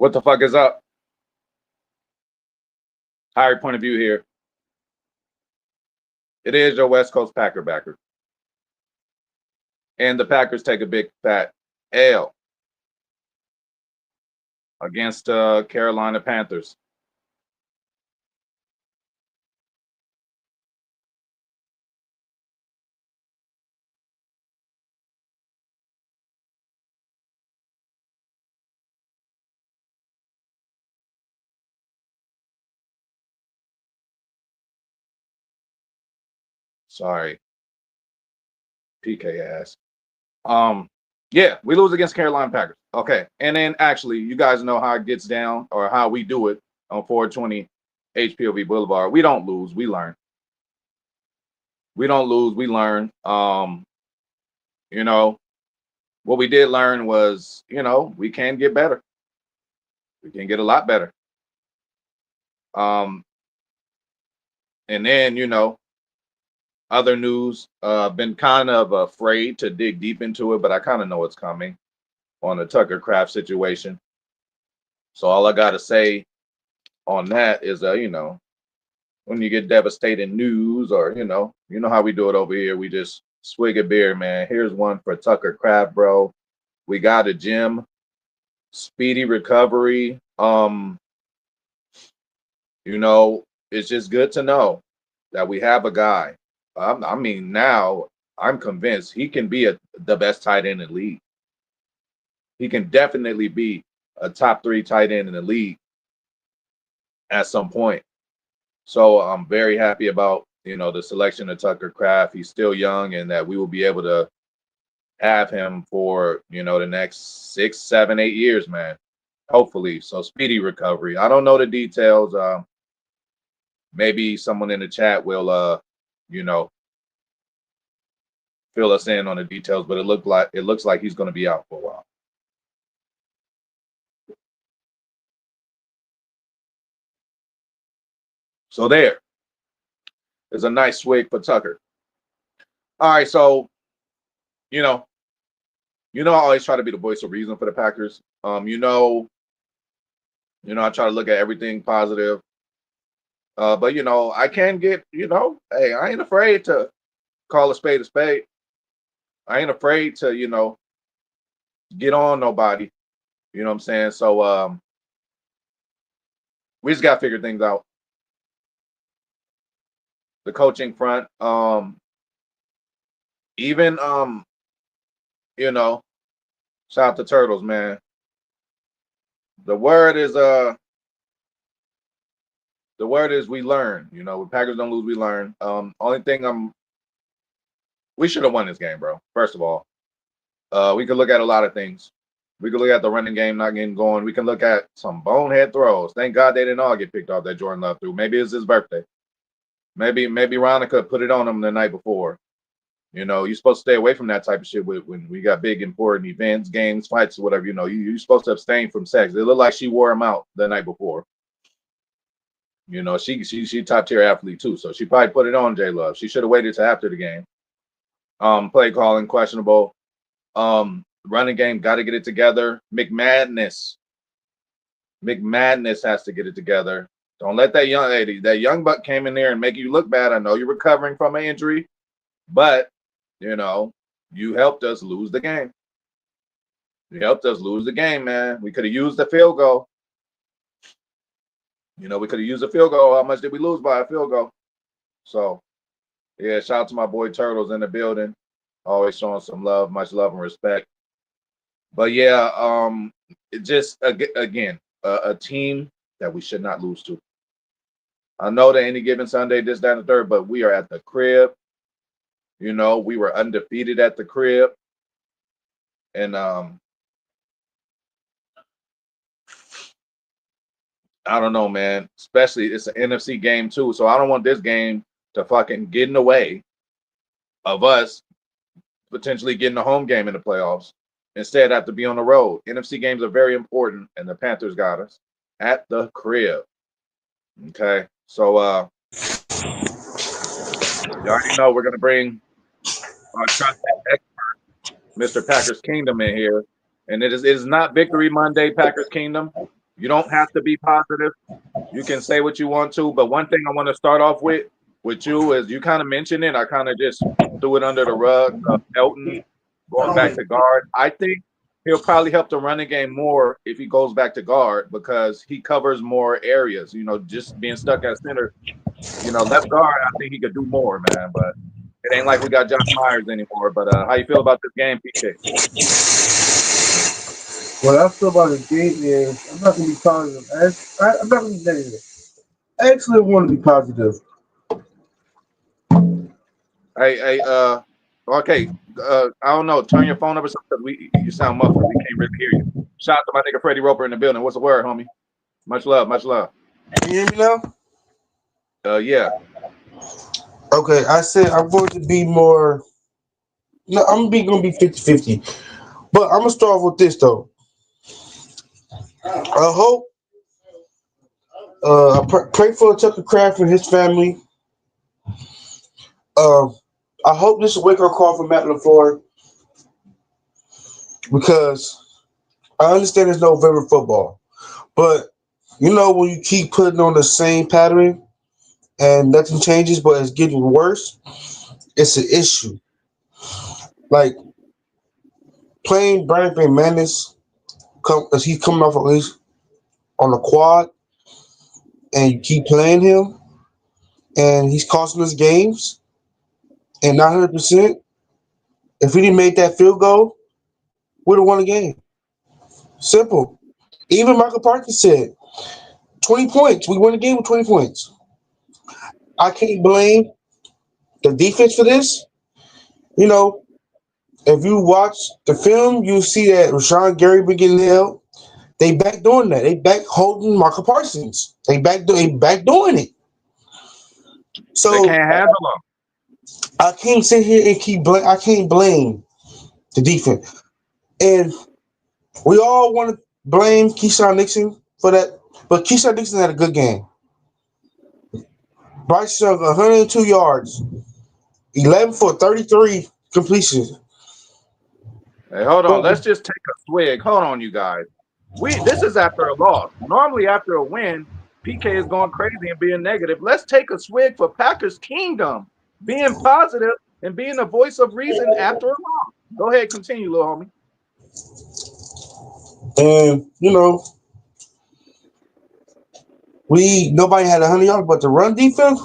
What the fuck is up? Higher point of view here. It is your West Coast Packer backer. And the Packers take a big fat L against Carolina Panthers. Sorry, PK ass. Yeah, we lose against Carolina Packers. Okay, and then actually, you guys know how it gets down or how we do it on 420 HPOV Boulevard. We don't lose, we learn. We don't lose, we learn. You know, what we did learn was, we can get better. We can get a lot better. Um, and then, other news, been kind of afraid to dig deep into it, but I kind of know what's coming on the Tucker Craft situation. So all I gotta say on that is, when you get devastating news, or how we do it over here, we just swig a beer, man. Here's one for Tucker Craft, bro. We got a gym, speedy recovery. It's just good to know that we have a guy. I mean, now I'm convinced he can be the best tight end in the league. He can definitely be a top 3 tight end in the league at some point. So I'm very happy about, the selection of Tucker Craft. He's still young, and that we will be able to have him for, the next 6, 7, 8 years, man. Hopefully. So speedy recovery. I don't know the details. Maybe someone in the chat will, fill us in on the details, but it looks like he's going to be out for a while. So there's a nice swig for Tucker. All right, so I always try to be the voice of reason for the Packers. I try to look at everything positive. But I can get, hey, I ain't afraid to call a spade a spade. I ain't afraid to, get on nobody. You know what I'm saying? So we just gotta figure things out. The coaching front, even shout out to Turtles, man. The word is we learn. When Packers don't lose, we learn. Only thing we should have won this game, bro. First of all, we could look at a lot of things. We could look at the running game not getting going. We can look at some bonehead throws. Thank God they didn't all get picked off that Jordan Love threw. Maybe it's his birthday. Maybe Ronica put it on him the night before. You're supposed to stay away from that type of shit when we got big important events, games, fights, whatever. You're supposed to abstain from sex. It looked like she wore him out the night before. She top tier athlete too, so she probably put it on J Love. She should have waited till after the game. Play calling questionable. Running game got to get it together. McMadness has to get it together. Don't let that young buck came in there and make you look bad. I know you're recovering from an injury, but you helped us lose the game. You helped us lose the game, man. We could have used the field goal. We could have used a field goal. How much did we lose by a field goal? So, yeah, shout out to my boy Turtles in the building. Always showing some love, much love and respect. But yeah, it just again a team that we should not lose to. I know that any given Sunday, this, that, and the third, but we are at the crib. We were undefeated at the crib, and I don't know, man. Especially it's an NFC game too, so I don't want this game to fucking get in the way of us potentially getting a home game in the playoffs. Instead, have to be on the road. NFC games are very important, and the Panthers got us at the crib. Okay, so you already know we're gonna bring our trusted expert, Mr. Packers Kingdom, in here, and it is not Victory Monday, Packers Kingdom. You don't have to be positive. You can say what you want to, but one thing I want to start off with you is you kind of mentioned it. I kind of just threw it under the rug. Elton going back to guard. I think he'll probably help the running game more if he goes back to guard because he covers more areas. Just being stuck at center. Left guard. I think he could do more, man. But it ain't like we got Josh Myers anymore. But how you feel about this game, PK? What I feel about the game is I'm not gonna be positive. I'm not gonna be negative. I actually want to be positive. Hey, okay. I don't know. Turn your phone up or something. You sound muffled. We can't really hear you. Shout out to my nigga Freddie Roper in the building. What's the word, homie? Much love, much love. Can you hear me now? Yeah. Okay, I said I'm going to be more. No, gonna be 50-50. But I'm gonna start off with this though. I hope. Pray for Tucker Craft and his family. Uh, I hope this is a wake up call for Matt LaFleur because I understand it's November football, but when you keep putting on the same pattern and nothing changes, but it's getting worse, it's an issue. Like playing Brian McManus, as he's coming off at least on the quad, and you keep playing him, and he's costing us games, and not 100%. If we didn't make that field goal, we'd have won the game. Simple. Even Michael Parker said 20 points. We win the game with 20 points. I can't blame the defense for this. You know, if you watch the film, you see that Rashawn Gary been getting held. They back doing that. They back holding Michael Parsons. They back doing it. They So can't handle them. I can't sit here and I can't blame the defense. And we all want to blame Keyshawn Nixon for that, but Keyshawn Nixon had a good game. Bryce Young, 102 yards, 11 for 33 completions. Hey, hold on. But Let's just take a swig. Hold on, you guys. This is after a loss. Normally, after a win, PK is going crazy and being negative. Let's take a swig for Packers Kingdom, being positive and being a voice of reason after a loss. Go ahead, continue, little homie. and nobody had 100 yards, but the run defense.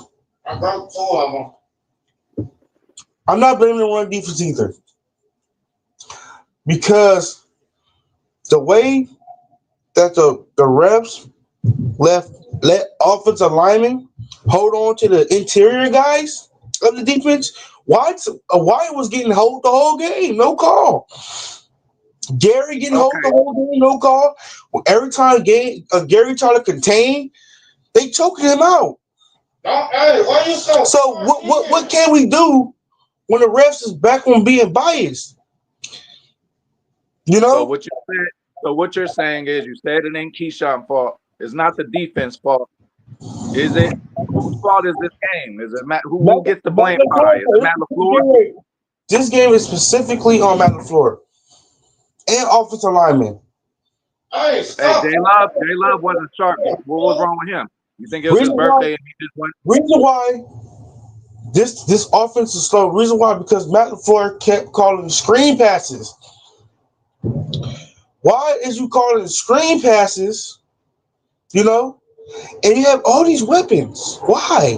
I got 4 of them. I'm not blaming the run defense either, because the way that the refs let offensive linemen hold on to the interior guys of the defense. Wyatt was getting hold the whole game, no call. Gary getting hold the whole game, no call. Every time Gary tried to contain, they choking him out. Hey, why you so what can we do when the refs is back on being biased? So what you're saying is you said it ain't Keyshawn's fault. It's not the defense fault. Is it? Whose fault is this game? Is it Matt? Who gets the blame by? Is it Matt LaFleur? This game is specifically on Matt LaFleur and offensive linemen. Hey, J-Love wasn't sharp. What was wrong with him? You think it was his birthday and he just went? Reason why this offense is slow. Reason why, because Matt LaFleur kept calling screen passes. Why is you calling screen passes? And you have all these weapons. Why?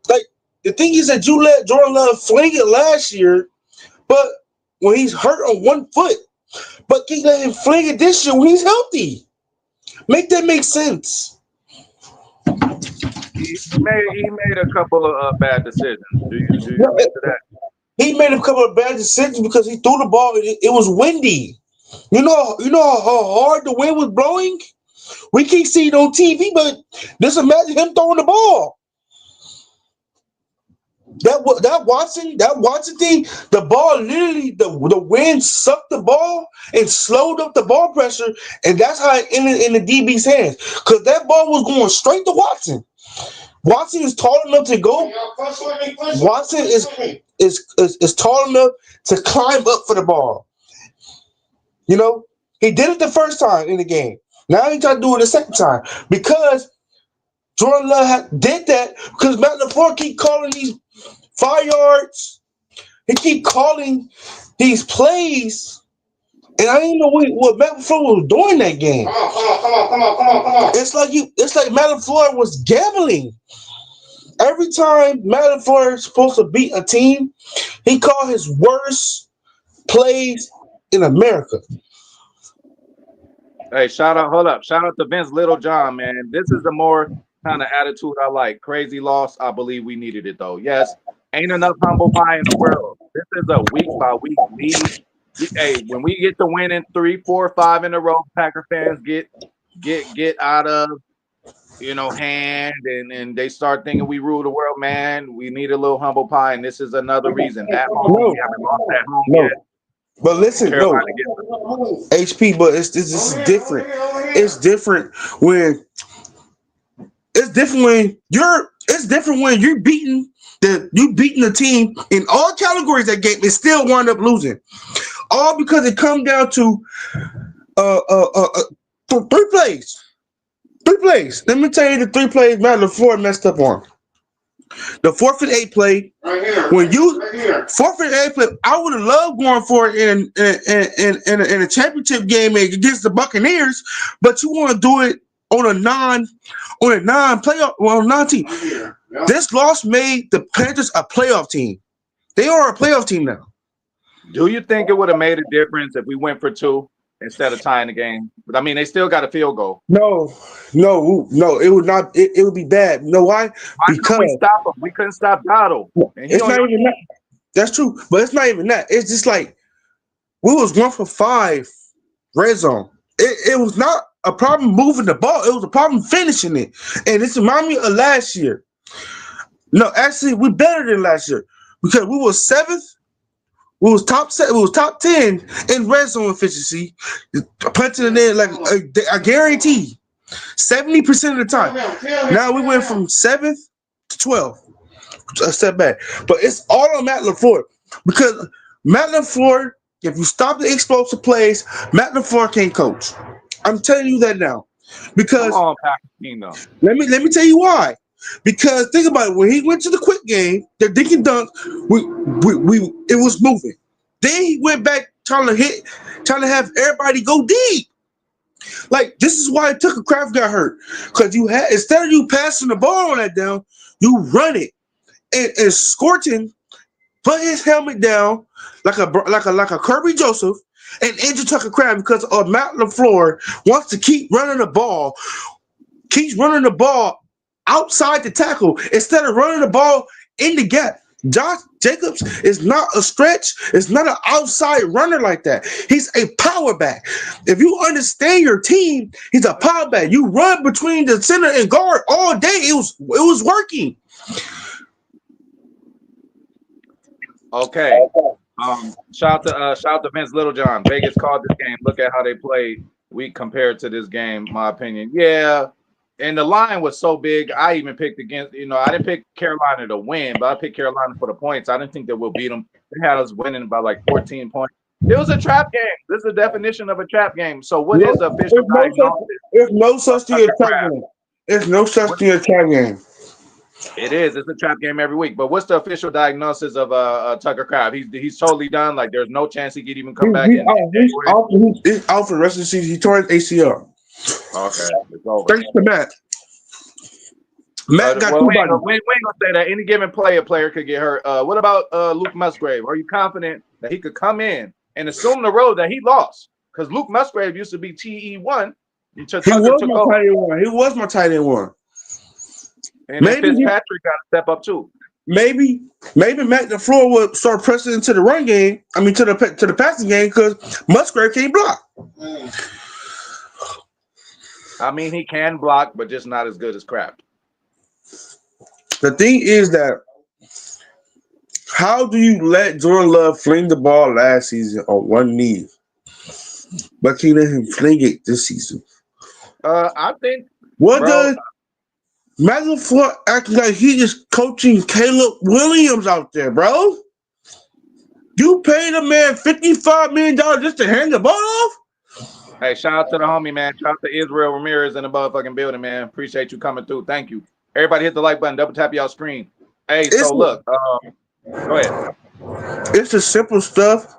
Like, the thing is that you let Jordan Love fling it last year, but when he's hurt on one foot, but you let him fling it this year when he's healthy. Make that make sense. He made a couple of bad decisions. Do you admit to that? He made a couple of bad decisions because he threw the ball. It was windy. You know how hard the wind was blowing? We can't see it on TV, but just imagine him throwing the ball. That Watson thing, the ball literally, the wind sucked the ball and slowed up the ball pressure, and that's how it ended in the DB's hands. Because that ball was going straight to Watson. Watson is tall enough to go. Watson is tall enough to climb up for the ball. He did it the first time in the game. Now he tried to do it the second time because Jordan Love did that because Matt LaFleur keep calling these 5 yards. He keep calling these plays, and I didn't know what Matt LaFleur was doing that game. Come on. It's like Matt LaFleur was gambling. Every time Matt LaFleur is supposed to beat a team, he called his worst plays in America. Hey, hold up. Shout out to Vince Littlejohn, man. This is the more kind of attitude I like. Crazy loss. I believe we needed it, though. Yes, ain't enough humble pie in the world. This is a week by week lead. Hey, when we get to winning 3, 4, 5 in a row, Packer fans get out of hand, and they start thinking we rule the world, man. We need a little humble pie, and this is another reason. At home, we haven't lost at home yet. But listen, HP, but this is different. It's different when you're beating the team in all categories that game and still wind up losing. All because it come down to 3 plays. 3 plays. Let me tell you the 3 plays Matt LaFleur messed up on. The 4th and 8 play. Right here. When you 4th and 8 play, I would have loved going for it in a championship game against the Buccaneers, but you want to do it on a non-team. Yeah. This loss made the Panthers a playoff team. They are a playoff team now. Do you think it would have made a difference if we went for 2 instead of tying the game? But I mean, they still got a field goal. No, it would not. It would be bad. You know why? Because we stop him. We couldn't stop Dotto. It's not even that. That's true, but it's not even that. It's just like we was 1 for 5 red zone. It was not a problem moving the ball. It was a problem finishing it, and this reminds me of last year. No, actually, we're better than last year because we was 7th. We was top 10 in red zone efficiency, punching it in like I guarantee 70% of the time. Now we went from 7th to 12th, a step back. But it's all on Matt LaFleur because Matt LaFleur, if you stop the explosive plays, Matt LaFleur can't coach. I'm telling you that now because let me tell you why. Because think about it, when he went to the quick game, the dink and dunk, it was moving. Then he went back trying to have everybody go deep. Like this is why Tucker Kraft got hurt. Because instead of you passing the ball on that down, you run it. And Scorton put his helmet down like a Kirby Joseph and injure Tucker Kraft because of Matt LaFleur wants to keep running the ball. Keeps running the ball outside the tackle instead of running the ball in the gap. Josh Jacobs is not a stretch. It's not an outside runner like that. He's a power back. If you understand your team, he's a power back. You run between the center and guard all day. It was working. Okay. Shout out to Vince Littlejohn. Vegas called this game. Look at how they played week compared to this game. My opinion. Yeah. And the line was so big, I even picked against, I didn't pick Carolina to win, but I picked Carolina for the points. I didn't think that we'll beat them. They had us winning by like 14 points. It was a trap game. This is the definition of a trap game. So what is the official diagnosis? There's no such thing as trap game. There's no such thing as trap game. It is. It's a trap game every week. But what's the official diagnosis of Tucker Kraft? He's totally done. Like there's no chance he could even come back. He's out for the rest of the season. He tore his ACL. Okay, it's over. Thanks to Matt. Matt got 2 bodies. We ain't gonna say that any given player could get hurt. What about Luke Musgrave? Are you confident that he could come in and assume the role that he lost? Because Luke Musgrave used to be TE1. He was my tight end 1. And maybe Fitzpatrick got to step up too. Maybe Matt LaFleur would start pressing into the run game. I mean to the passing game because Musgrave can't block. I mean, he can block, but just not as good as Kraft. The thing is that how do you let Jordan Love fling the ball last season on one knee, but can you let him fling it this season? I think. Does Matt LaFleur acting like he is coaching Caleb Williams out there, bro? You paid a man $55 million just to hand the ball off? Hey, shout out to the homie, man. Shout out to Israel Ramirez in the motherfucking building, man. Appreciate you coming through. Thank you. Everybody hit the like button. Double tap y'all screen. Hey, It's so look, go ahead. it's the simple stuff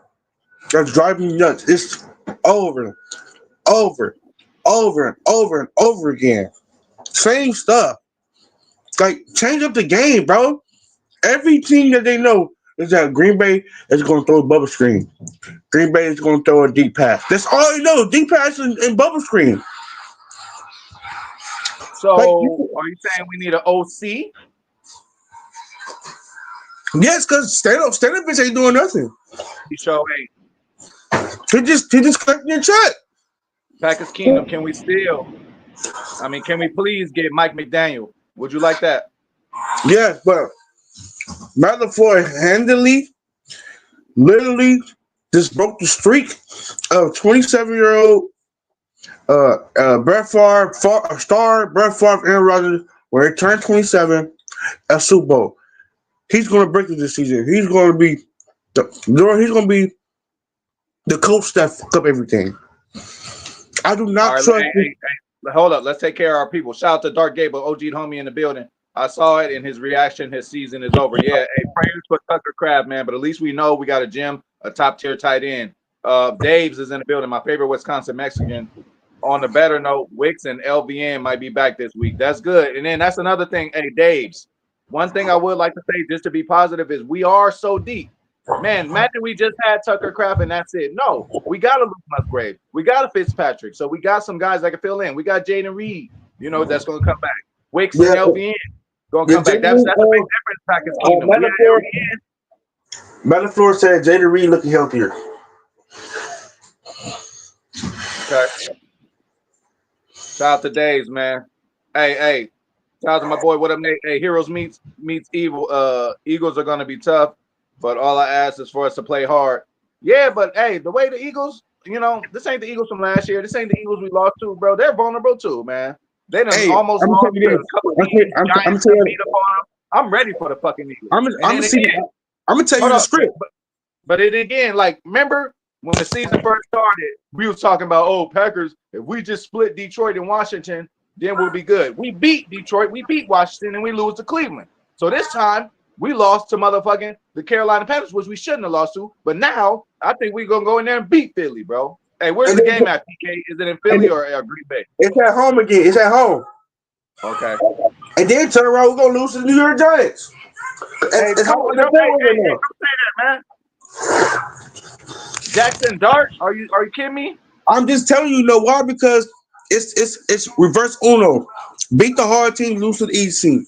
that's driving me nuts. It's over, over, over and over and over again. Same stuff. Like change up the game, bro. Every team that they know is that Green Bay is going to throw a bubble screen. Green Bay is going to throw a deep pass. That's all they know: deep pass and bubble screen. Like So, are you saying we need an OC? yes, because stand up bitch ain't doing nothing. He show ain't. He just collecting your check. Packers Kingdom, can we still? I mean, can we please get Mike McDaniel? Would you like that? Yes, but Matt LaFleur handily, literally, just broke the streak of 27-year-old Brett Favre, star Brett Favre, Aaron Rodgers, where he turned 27 at Super Bowl. He's going to break it this season. He's going to be the coach that fuck up everything. I do All not right, trust. hold up. Let's take care of our people. Shout out to Dark Gable, OG homie in the building. I saw it in his reaction. His season is over. Yeah, hey, prayers for Tucker Craft, man. But at least we know we got a gym, a top tier tight end. Daves is in the building. My favorite Wisconsin Mexican. On the better note, Wicks and LVN might be back this week. That's good. And then that's another thing. Hey, Daves, one thing I would like to say just to be positive is we are so deep. Man, imagine we just had Tucker Craft and that's it. No, we got a Luke Musgrave. We got a Fitzpatrick. So we got some guys that can fill in. We got Jaden Reed, that's going to come back. Wicks and LVN going to come back. That's a big difference, Packers Kingdom. Metaphor said Jaden Reed looking healthier. Okay. Shout out to Daves, man. Hey. Shout out to my boy. What up, Nate? Hey, Heroes meets evil. Eagles are going to be tough. But all I ask is for us to play hard. Yeah, but hey, the way the Eagles, this ain't the Eagles from last year. This ain't the Eagles we lost to, bro. They're vulnerable too, man. They done almost lost to a couple of teams. Giants beat up on them. I'm ready for the fucking Eagles. I'm gonna tell you the script. But it again, like, remember when the season first started, we was talking about, Packers, if we just split Detroit and Washington, then we'll be good. We beat Detroit, we beat Washington, and we lose to Cleveland. So this time, we lost to motherfucking the Carolina Panthers, which we shouldn't have lost to. But now, I think we're going to go in there and beat Philly, bro. Hey, where's the game at, PK? Is it in Philly or Green Bay? It's at home again. It's at home. Okay. And then turn around, we're going to lose to the New York Giants. Hey, don't say that, man. Jackson Dart, are you kidding me? I'm just telling you, why? Because it's reverse Uno. Beat the hard team, lose to the easy team.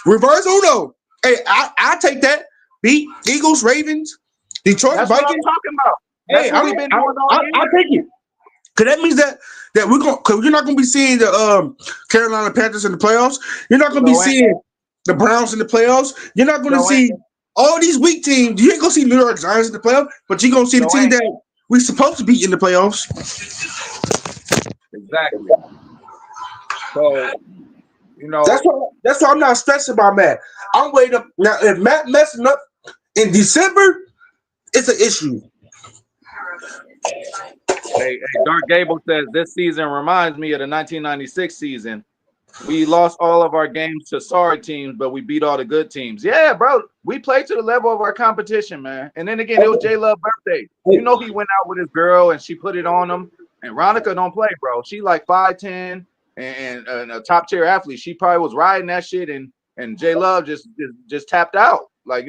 Reverse Uno. Hey, I take that. Beat Eagles, Ravens, Detroit That's Vikings. What I'm talking about. That's what we've been doing all year. I take it. Cause that means that we're going. Cause you're not going to be seeing the Carolina Panthers in the playoffs. You're not going to be seeing the Browns in the playoffs. You're not going to see all these weak teams. You ain't going to see New York Giants in the playoffs, but you're going to see the team that we're supposed to beat in the playoffs. Exactly. So. That's why I'm not stressed about Matt. I'm waiting up now. If Matt messing up in December, it's an issue. Hey, Dark Gable says this season reminds me of the 1996 season. We lost all of our games to sorry teams, but we beat all the good teams. Yeah, bro. We played to the level of our competition, man. And then again, it was J Love's birthday. He went out with his girl and she put it on him. And Ronica don't play, bro. She like 5'10". And a top tier athlete. She probably was riding that shit, and J Love just tapped out. Like,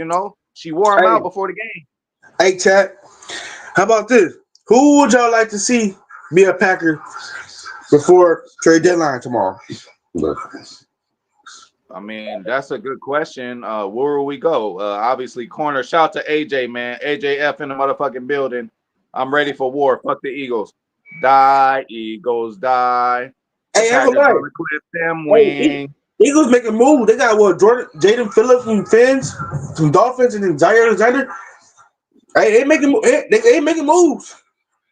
she wore him out before the game. Hey, chat. How about this? Who would y'all like to see be a Packer before trade deadline tomorrow? I mean, that's a good question. Where will we go? Obviously, corner. Shout out to AJ, man. AJF in the motherfucking building. I'm ready for war. Fuck the Eagles. Die, Eagles, die. Hey, clip them wings. Eagles making moves. They got Jaden Phillips from Fins, some Dolphins, and then Jair Alexander. Hey, they making moves.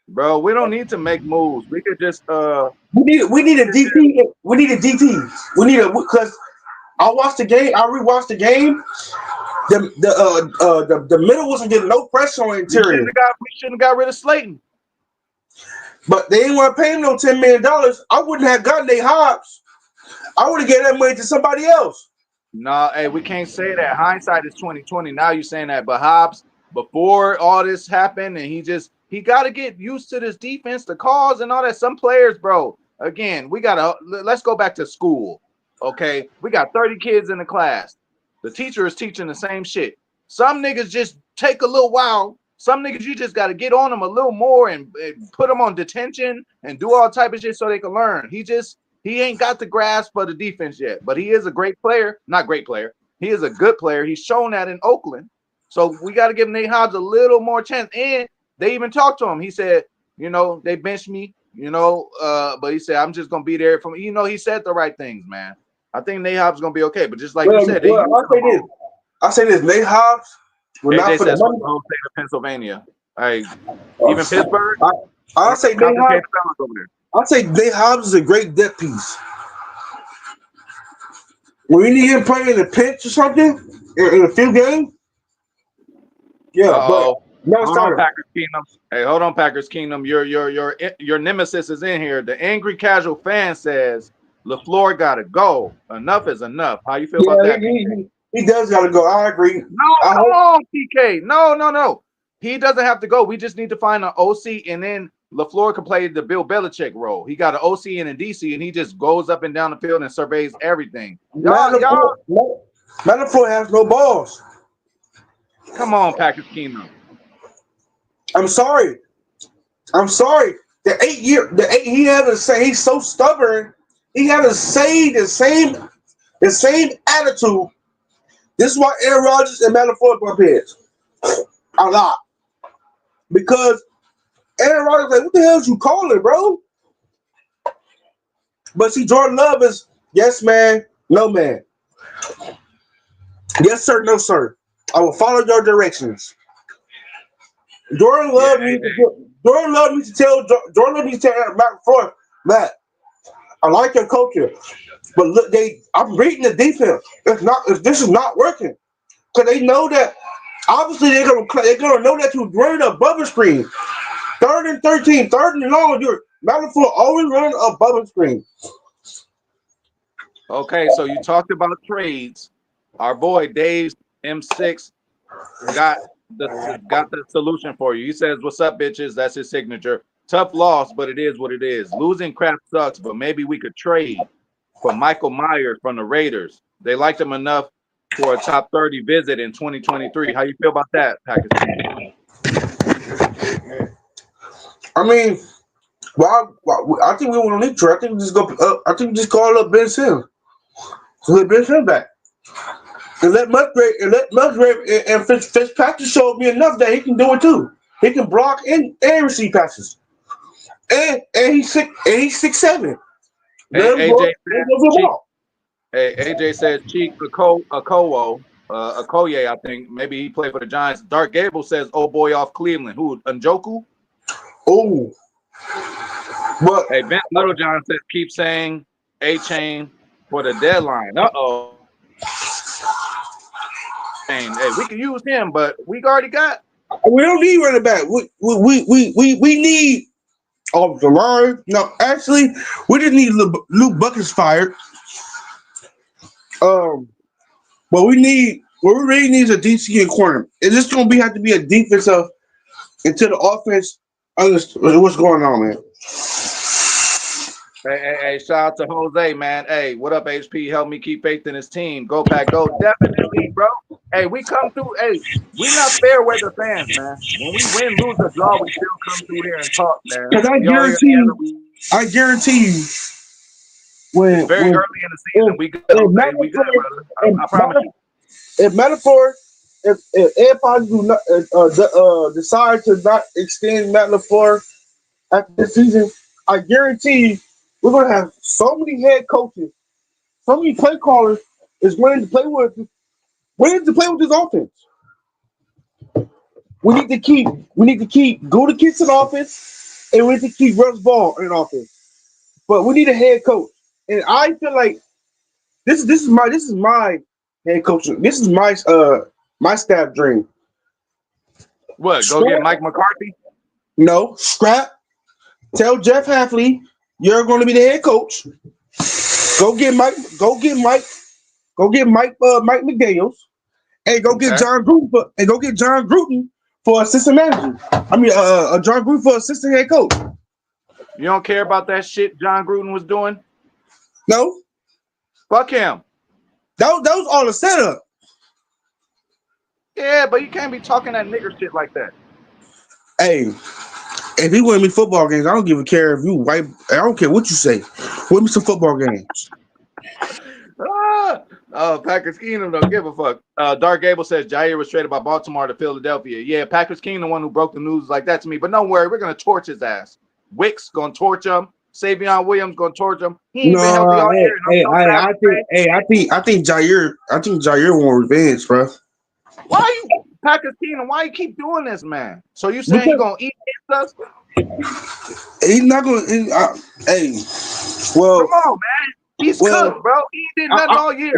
Bro, we don't need to make moves. We could just We need a DT. We need a DT. Because I watched the game. I rewatched the game. The middle wasn't getting no pressure on interior. We shouldn't have got rid of Slayton. But they didn't want to pay him no $10 million. I wouldn't have gotten Nate Hobbs. I would have given that money to somebody else. No, hey, we can't say that. Hindsight is 2020. Now you're saying that, but Hobbs, before all this happened, and he got to get used to this defense, the calls, and all that. Some players, bro. Again, let's go back to school. Okay, we got 30 kids in the class. The teacher is teaching the same shit. Some niggas just take a little while. Some niggas you just got to get on them a little more and put them on detention and do all type of shit so they can learn. He ain't got the grasp for the defense yet, but he is a great player. Not great player. He is a good player. He's shown that in Oakland. So we got to give Nate Hobbs a little more chance. And they even talked to him. He said, they benched me, but he said, I'm just going to be there. He said the right things, man. I think Nate Hobbs is going to be okay. But just like you said, I'll say this. Nate Hobbs will not AJ put says the money. the whole state of Pennsylvania. Even Pittsburgh? I'll say Nate Hobbs. I'll say Nate Hobbs is a great depth piece. When you need him playing in the pinch or something in a few games, but no starter. Packers Kingdom. Hey, hold on, Packers Kingdom. Your nemesis is in here. The angry casual fan says LaFleur got to go. Enough is enough. How you feel about that? He does got to go. I agree. No, come on, TK. No. He doesn't have to go. We just need to find an OC, and then LaFleur can play the Bill Belichick role. He got an OC in a DC, and he just goes up and down the field and surveys everything. LaFleur has no balls. Come on, Packers Kingdom. I'm sorry. The 8 year, he had to say he's so stubborn. He had to say the same attitude. This is why Aaron Rodgers and Matt LaFleur bump heads a lot, because Aaron Rodgers like, what the hell is you calling, bro? But see, Jordan Love is yes man, no man. Yes sir, no sir. I will follow your directions. Jordan Love needs to tell Matt LaFleur, Matt, I like your culture, but look, I'm reading the defense. This is not working, because they know that. Obviously, they're gonna know that you're running a bubble screen. 3rd and 13, 3rd and long. Matt LaFleur always running a bubble screen. Okay, so you talked about trades. Our boy Dave M6 got the solution for you. He says, "What's up, bitches?" That's his signature. Tough loss, but it is what it is. Losing crap sucks, but maybe we could trade for Michael Myers from the Raiders. They liked him enough for a top 30 visit in 2023. How you feel about that, Packers? I mean, I think we want to leave trade. I think we just go. I think we just call up Ben Simmons. So let Ben Simmons back, and let Musgrave and Fitzpatrick show me enough that he can do it too. He can block and receive passes, and he's 6'7". AJ says Cheek Okoye, I think maybe he played for the Giants. Dark Gable says, "Oh boy, off Cleveland." Who? Njoku? Oh, but hey, Ben Littlejohn says keep saying A-Chain for the deadline. Hey, we can use him, but we already got. We don't need running back. We need the line. No, actually, we just need Luke Buckets fired. What we really need is a DC and corner. It's just gonna have to be a defensive until the offense understands what's going on, man. Hey, shout out to Jose, man. Hey, what up, HP? Help me keep faith in his team. Go Pack, go. Definitely, bro. Hey, we come through. Hey, we not fair weather fans, man. When we win, lose, or draw, we still come through here and talk, man. Because I guarantee you, it's very early in the season. We good, Jose. We good, brother. I promise you. If everybody decide to not extend Matt LaFleur after this season, I guarantee you, we're gonna have so many head coaches, so many play callers is willing to play with this offense. We need to keep Gutekunst in offense, and we need to keep Russ Ball in offense. But we need a head coach, and I feel like this is my head coach. This is my staff dream. What? Go get Mike McCarthy? No, scrap Tell Jeff Halfley you're going to be the head coach. Go get Mike. Go get Mike. Go get Mike. Mike McDaniels. And go get Okay. John Gruden. Go get John Gruden for assistant manager. John Gruden for assistant head coach. You don't care about that shit John Gruden was doing? No. Fuck him. That was all a setup. Yeah, but you can't be talking that nigger shit like that. Hey, if he win me football games, I don't give a care if you white. I don't care what you say. Win me some football games. Packers Kingdom don't give a fuck. Dark Gable says Jair was traded by Baltimore to Philadelphia. Yeah, Packers Kingdom, the one who broke the news like that to me. But don't worry, we're gonna torch his ass. Wick's gonna torch him. Savion Williams gonna torch him. He ain't been healthy all year. I think Jair want revenge, bro. Why you Packers Kingdom? Why you keep doing this, man? So you saying you gonna eat us? He's not gonna. Hey, well, come on, man. He's cooked, bro. He did nothing all year.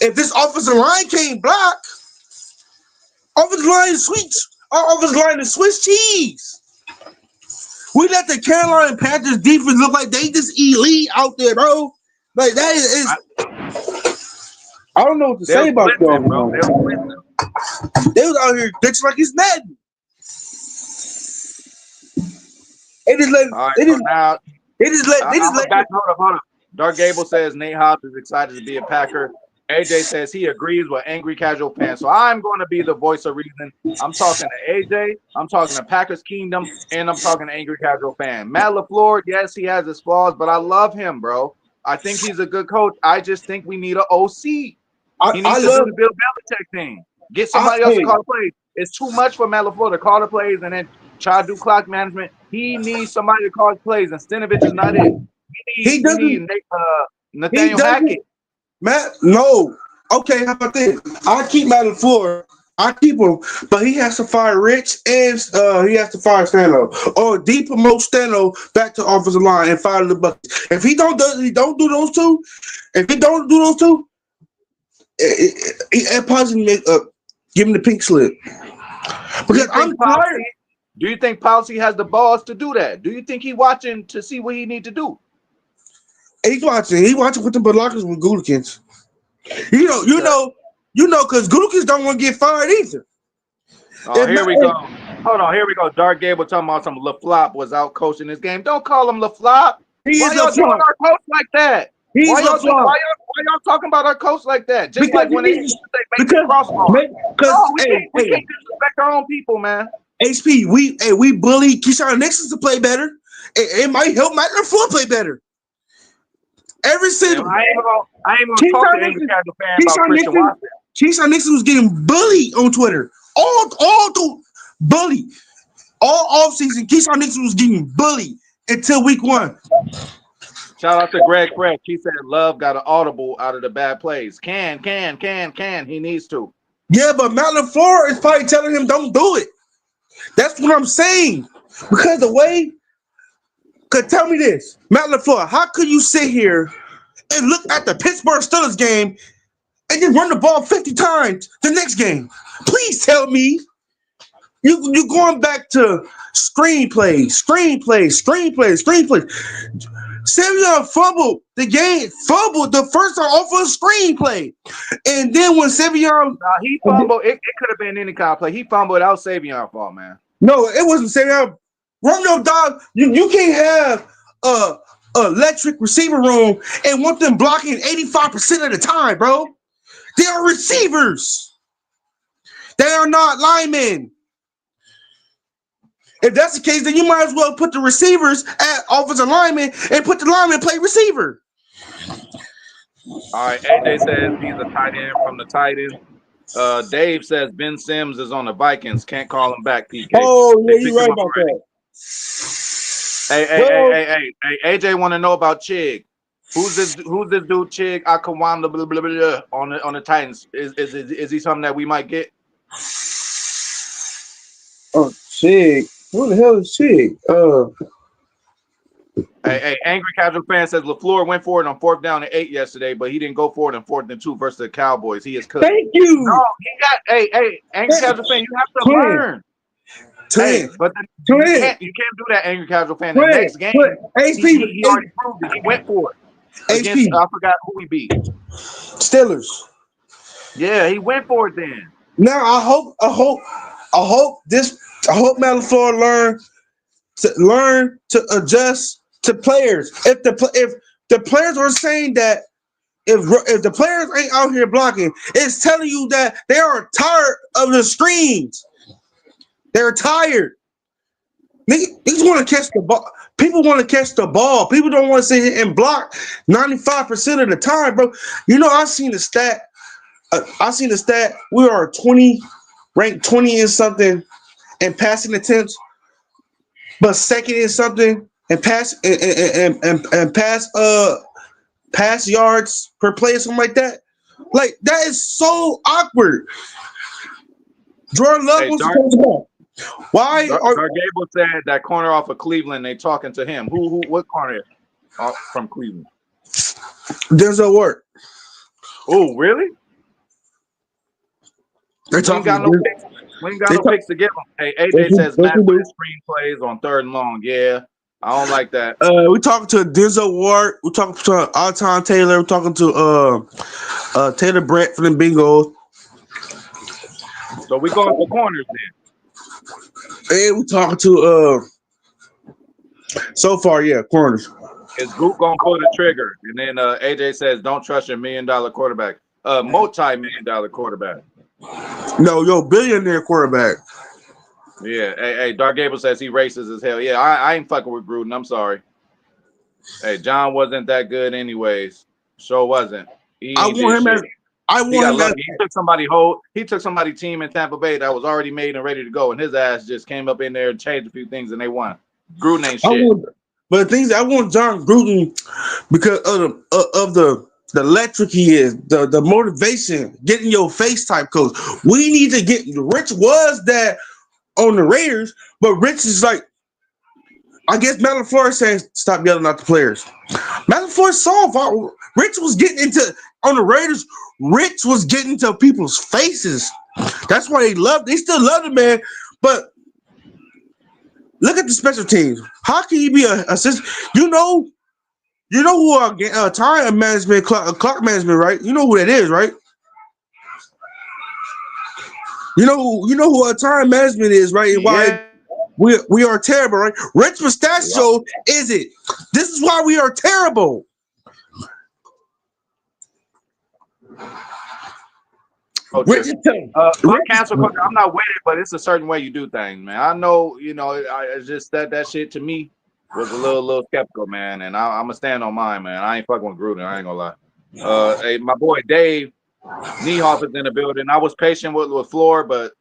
If this offensive line can't block, offensive line is sweet. Our offensive line is Swiss cheese. We let the Carolina Panthers defense look like they just elite out there, bro. Like that is. I don't know what to say about them, bro. They was out here bitching like it's Madden. Hold up. Dark Gable says Nate Hobbs is excited to be a Packer. AJ says he agrees with angry casual fans. So I'm going to be the voice of reason. I'm talking to AJ. I'm talking to Packers Kingdom, and I'm talking to angry casual fan. Matt LaFleur, yes, he has his flaws, but I love him, bro. I think he's a good coach. I just think we need an OC. He needs to do the Bill Belichick thing. Get somebody else to call the plays. It's too much for Matt LaFleur to call the plays and then try to do clock management. He needs somebody to call the plays, and Stenavich is not it. He needs Nathaniel Hackett. Matt, no. Okay, how about this? I keep Matt LaFleur. I keep him, but he has to fire Rich and he has to fire Stano. Or promote Stano back to offensive line and fire the Bucks. If he don't do those two, it possibly give him the pink slip. Because I'm tired. Do you think Policy has the balls to do that? Do you think he's watching to see what he need to do? He's watching. He watching with the blockers with Gutekunst. You know, because Gutekunst don't want to get fired either. Oh, here we go. Hold on, here we go. Dark Gable talking about some LaFlop was out coaching this game. Don't call him LaFlop. Why y'all doing our coach like that? Why y'all talking about our coach like that? Just because like when they make the crossbar. We can't disrespect our own people, man. HP, we bully Keyshawn Nixon to play better. It might help Matt LaFleur play better. Every single. I ain't gonna talk to any casual fan about Christian Watson. Keyshawn Nixon was getting bullied on Twitter. All bully. All offseason, Keyshawn Nixon was getting bullied until week 1. Shout out to Greg Fresh. He said Love got an audible out of the bad plays. Can. He needs to. Yeah, but Matt LaFleur is probably telling him don't do it. That's what I'm saying. Because tell me this, Matt LaFleur, how could you sit here and look at the Pittsburgh Steelers game and then run the ball 50 times the next game? Please tell me you're going back to screenplays. Savion fumbled the first time off of a screenplay. And then when Savion... he fumbled. It could have been any kind of play. He fumbled without Savion's fault, man. No, it wasn't Savion. Romeo dog, you can't have a electric receiver room and want them blocking 85% of the time, bro. They are receivers. They are not linemen. If that's the case, then you might as well put the receivers at offensive linemen and put the linemen play receiver. All right, AJ says he's a tight end from the Titans. Dave says Ben Sims is on the Vikings. Can't call him back, PK. Oh, yeah, you're right about that. Hey, AJ want to know about Chig. Who's this dude, Chig Akawanda, blah, blah, blah, blah, on the Titans? Is he something that we might get? Oh, Chig. Who the hell is Chig? Hey, angry casual fan says LaFleur went for it on 4th down and 8 yesterday, but he didn't go for it on 4th and 2 versus the Cowboys. He is cooked. Thank you. No, he got. Hey, angry casual fan, you have to learn. Hey, 10. but you 10. can't do that, angry casual fan. The 20. next game, 20. HP. he already proved it. He went for it against HP. I forgot who he beat. Steelers. Yeah, he went for it then. Now I hope Matt LaFleur learn to adjust to players. If the players are saying that if the players ain't out here blocking, it's telling you that they are tired of the screens. They're tired. Niggas want to catch the ball. People want to catch the ball. People don't want to sit here and block 95% of the time, bro. You know, I seen the stat. We are ranked 20 in something in passing attempts, but second in something and pass yards per play or something like that. Like that is so awkward. Jordan Love Hey, wants to catch the ball. Why Dark are Gable said that corner off of Cleveland, they talking to him. What corner from Cleveland? Denzel Ward? Oh, really? They're We ain't talking got no to picks. We ain't got no picks to give him. Hey, AJ says Yes, Matt we with do. his screenplays on 3rd and long. Yeah, I don't like that. We talking to Denzel Ward. We talking to Alton Taylor. We're talking to Taylor Brett from the Bengals. So we going for corners then. And we talking to so far, yeah, corners. Is Goop gonna pull the trigger? And then AJ says, "Don't trust your $1 million quarterback, multi-million-dollar quarterback." No, billionaire quarterback. Yeah. Hey, Dark Gable says he racist as hell. Yeah, I ain't fucking with Gruden. I'm sorry. Hey, John wasn't that good anyways. Sure wasn't. He I ain't did want him shit. as I He got want him as lucky. He took somebody team in Tampa Bay that was already made and ready to go, and his ass just came up in there and changed a few things, and they won. Gruden ain't I shit. want, but the things I want John Gruden because of the electric he is, the motivation, getting your face type coach. We need to get Rich was that on the Raiders, but Rich is like, I guess Matt LaFleur saying stop yelling at the players. Matt LaFleur saw Rich was getting into on the Raiders. Rich was getting into people's faces. That's why they still love the man. But look at the special teams. How can he be a assistant? You know who time management, clock management, right? You know who that is, right? You know who time management is, right? And why Yeah. we are terrible, right? Rich Pistachio is it. This is why we are terrible. Rich, Cancel culture. I'm not with it, but it's a certain way you do things, man. I know, it's just that shit to me was a little skeptical, man. And I'm gonna stand on mine, man. I ain't fucking with Gruden. I ain't gonna lie. Hey, my boy Dave Niehoff is in the building. I was patient with LaFleur, but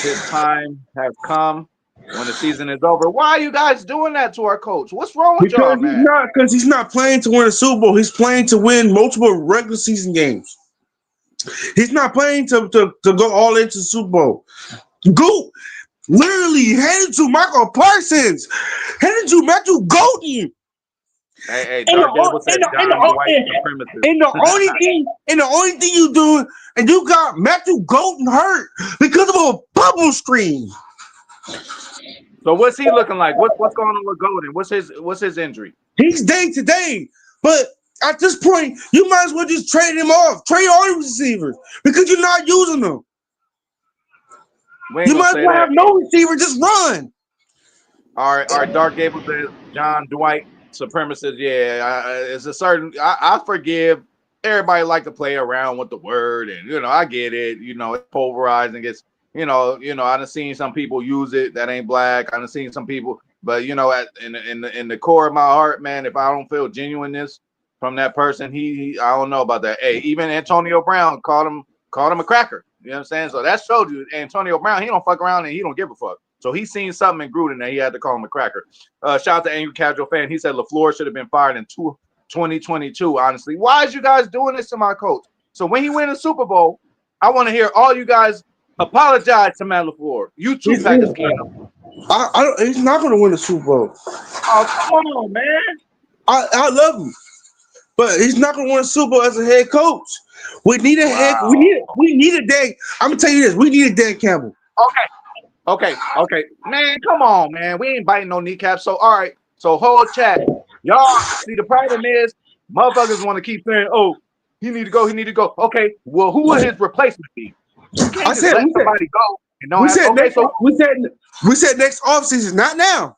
his time has come. When the season is over, why are you guys doing that to our coach? What's wrong with y'all, man? Because he's not playing to win a Super Bowl. He's playing to win multiple regular season games. He's not playing to go all into the Super Bowl. Goop literally headed to Michael Parsons, headed to Matthew Golden. Hey, Dark Gable said John Dwight supremacist. And the only thing you do, and you got Matthew Golden hurt because of a bubble screen. So what's he looking like? What's going on with Golden? What's his injury? He's day to day, but at this point, you might as well just trade him off. Trade all your receivers because you're not using them. You might as well have no receiver, just run. All right. Dark Gable says John Dwight supremacist. Yeah, it's a certain. I forgive. Everybody like to play around with the word, and I get it. It's pulverized and gets. I done seen some people use it that ain't black. I done seen some people, but in the core of my heart, man, if I don't feel genuineness from that person, I don't know about that. Hey, even Antonio Brown called him a cracker. You know what I'm saying? So that showed you Antonio Brown, he don't fuck around and he don't give a fuck. So he's seen something in Gruden that he had to call him a cracker. Shout out to Angry Casual Fan. He said LaFleur should have been fired in 2022, honestly. Why is you guys doing this to my coach? So when he win a Super Bowl, I want to hear all you guys apologize to Matt LaFleur. You too, Packers Kingdom. He's not going to win the Super Bowl. Oh, come on, man. I love him, but he's not going to win a Super Bowl as a head coach. We need a head. We need a Dan. I'm gonna tell you this. We need a Dan Campbell. Okay. Okay, man, come on, man. We ain't biting no kneecaps. So all right, so whole chat, y'all. See, the problem is, motherfuckers want to keep saying, "Oh, he need to go, he need to go." Okay, well, who will his replacement be? You I can't just said let we said somebody go and don't we have. said Okay, next so we said next offseason, not now.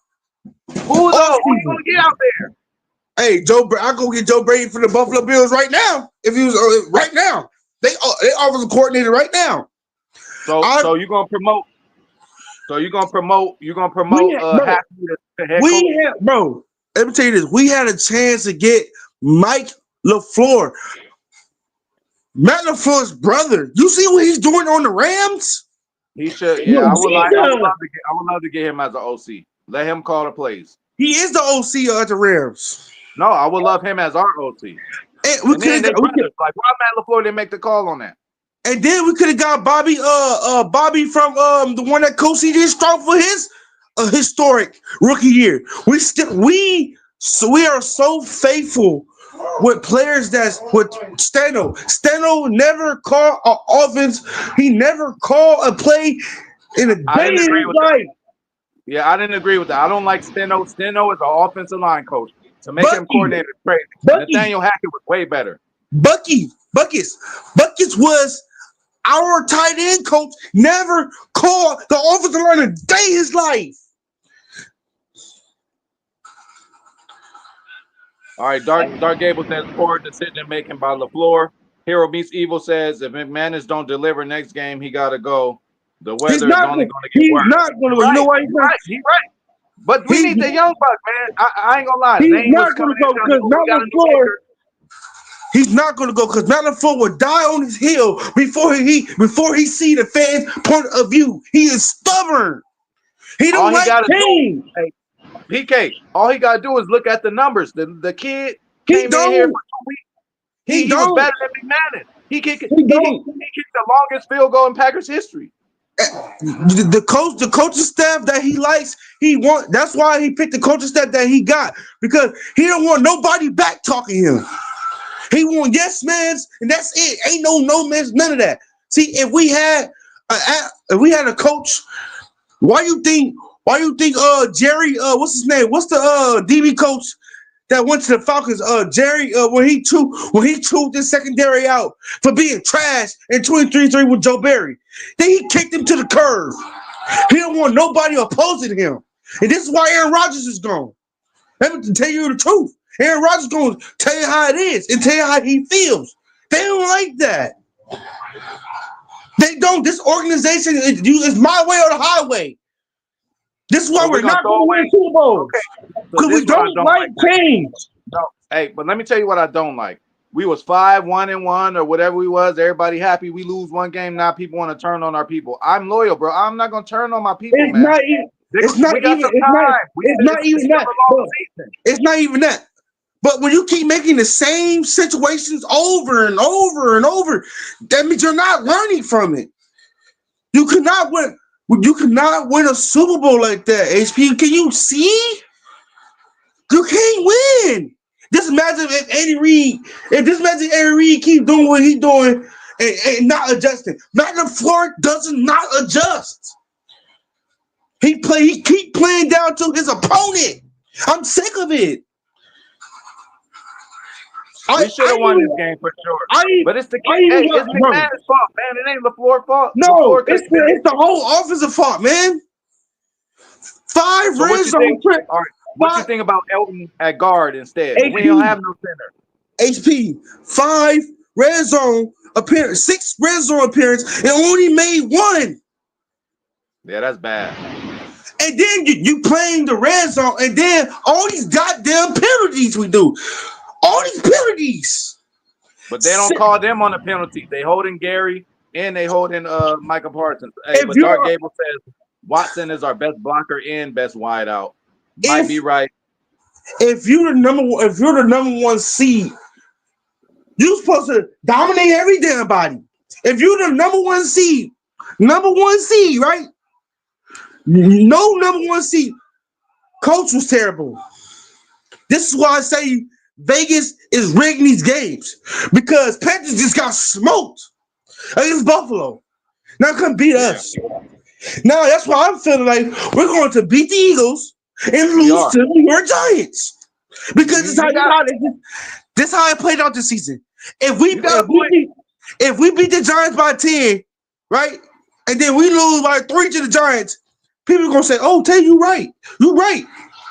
who though? Off Who you season. gonna get out there? Hey, I go get Joe Brady for the Buffalo Bills right now. If he was right now, they offensive coordinator right now. So, I so you gonna promote? So you gonna promote? You gonna we promote? bro, Happy the head coach? we had bro. Let me tell you this: we had a chance to get Mike LaFleur, Matt LaFleur's brother. You see what he's doing on the Rams? He should. Yeah, Yo, I would like. Jesus. I would love to get him as an OC. Let him call the plays. He is the OC of the Rams. No, I would love him as our OC. And And then they brothers. Like, why Matt LaFleur didn't make the call on that? and then we could have got Bobby from the one that coached CJ Stroud for his historic rookie year. We are so faithful with players that's with Stano. Stano never called an offense. He never called a play in a I day didn't in agree his with that. life. Yeah, I didn't agree with that. I don't like Steno. Steno is an offensive line coach. To make him Bucky, coordinator is crazy. Bucky, Nathaniel Hackett was way better. Buckets was our tight end coach. Never called the offensive line a day in his life. All right, Dark Gable says poor decision making by LaFleur. Hero Meets Evil says if McManus don't deliver next game, he got to go. The He's weather is not. only going to get He's worse. not going to. You know why he's not? He's right. But we He's, need the young buck, man. I ain't gonna lie. he's Zane was not going coming to go in telling because me, Matt we got a new LaFleur. kicker. He's not going to go because Matt LaFleur will die on his heel before he see the fans' point of view. He is stubborn. He don't like change. Hey, PK, all he got to do is look at the numbers. The kid He came in here for don't. 2 weeks. He He was don't. better than McManus. He kicked He don't. the longest field goal in Packers history. The coaching staff that he likes, that's why he picked the coaching staff that he got, because he don't want nobody back talking him. He want yes mans, and that's it. Ain't no mans, none of that. See, if we had a coach, why you think Jerry, what's his name? What's the DB coach that went to the Falcons? Jerry, when he chewed the secondary out for being trash in 23-3 with Joe Barry. Then he kicked him to the curb. He don't want nobody opposing him. And this is why Aaron Rodgers is gone. Let me tell you the truth. Aaron Rodgers is going to tell you how it is and tell you how he feels. They don't like that. They don't. This organization is my way or the highway. This is why So we're not going to win Super Bowls. Because we don't like change. No, hey, but let me tell you what I don't like. We was 5-1-1 or whatever we was. Everybody happy. We lose one game. Now people want to turn on our people. I'm loyal, bro. I'm not gonna turn on my people, It's man. not even. It's not even. It's not even that. It's not even that. But when you keep making the same situations over and over and over, that means you're not learning from it. You cannot win. You cannot win a Super Bowl like that, HP. Can you see? You can't win. Just imagine if Andy Reid keep doing what he's doing and not adjusting. Matt LaFleur does not adjust. He keep playing down to his opponent. I'm sick of it. We should have won this game for sure. But it's the kid. Hey, it's McMahon's fault, man. It ain't LaFleur's fault. No, it's the whole offensive fault, man. 5 red zone trips. All right. What you think about Elton at guard instead? HP, we don't have no center. HP, 5 red zone appearance, 6 red zone appearance, and only made 1. Yeah, that's bad. And then you playing the red zone, and then all these goddamn penalties we do. All these penalties. But they don't call them on the penalty. They holding Gary and they holding Michael Parsons. Hey, but Dark Gable says Watson is our best blocker and best wideout. Might be right. If you're the number 1 seed, you're supposed to dominate every damn body. If you're the number 1 seed, right? No number 1 seed. Coach was terrible. This is why I say Vegas is rigging these games, because Panthers just got smoked against Buffalo. Now come beat us. Now that's why I'm feeling like we're going to beat the Eagles and We lose are. to the New York Giants because You got this how it played out this season. If we you got a if we point. beat, if we beat the Giants by 10, right, and then we lose by 3 to the Giants, people are gonna say, "Oh, Tay, you right, you right."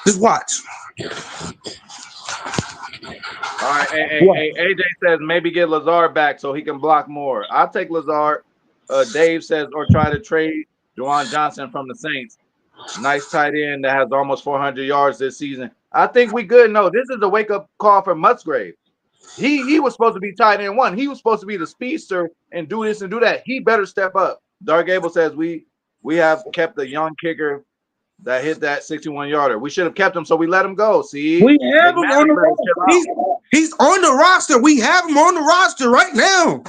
Just watch. All right, What? AJ says maybe get Lazard back so he can block more. I'll take Lazard. Dave says or try to trade Juwan Johnson from the Saints. Nice tight end that has almost 400 yards this season. I think we good. No, this is a wake up call for Musgrave. He was supposed to be tight end one. He was supposed to be the speedster and do this and do that. He better step up. Dark Gable says we have kept the young kicker that hit that 61-yarder. We should have kept him, so we let him go. See, We have him on McManus the better chill roster. out. He's on the roster. We have him on the roster right now.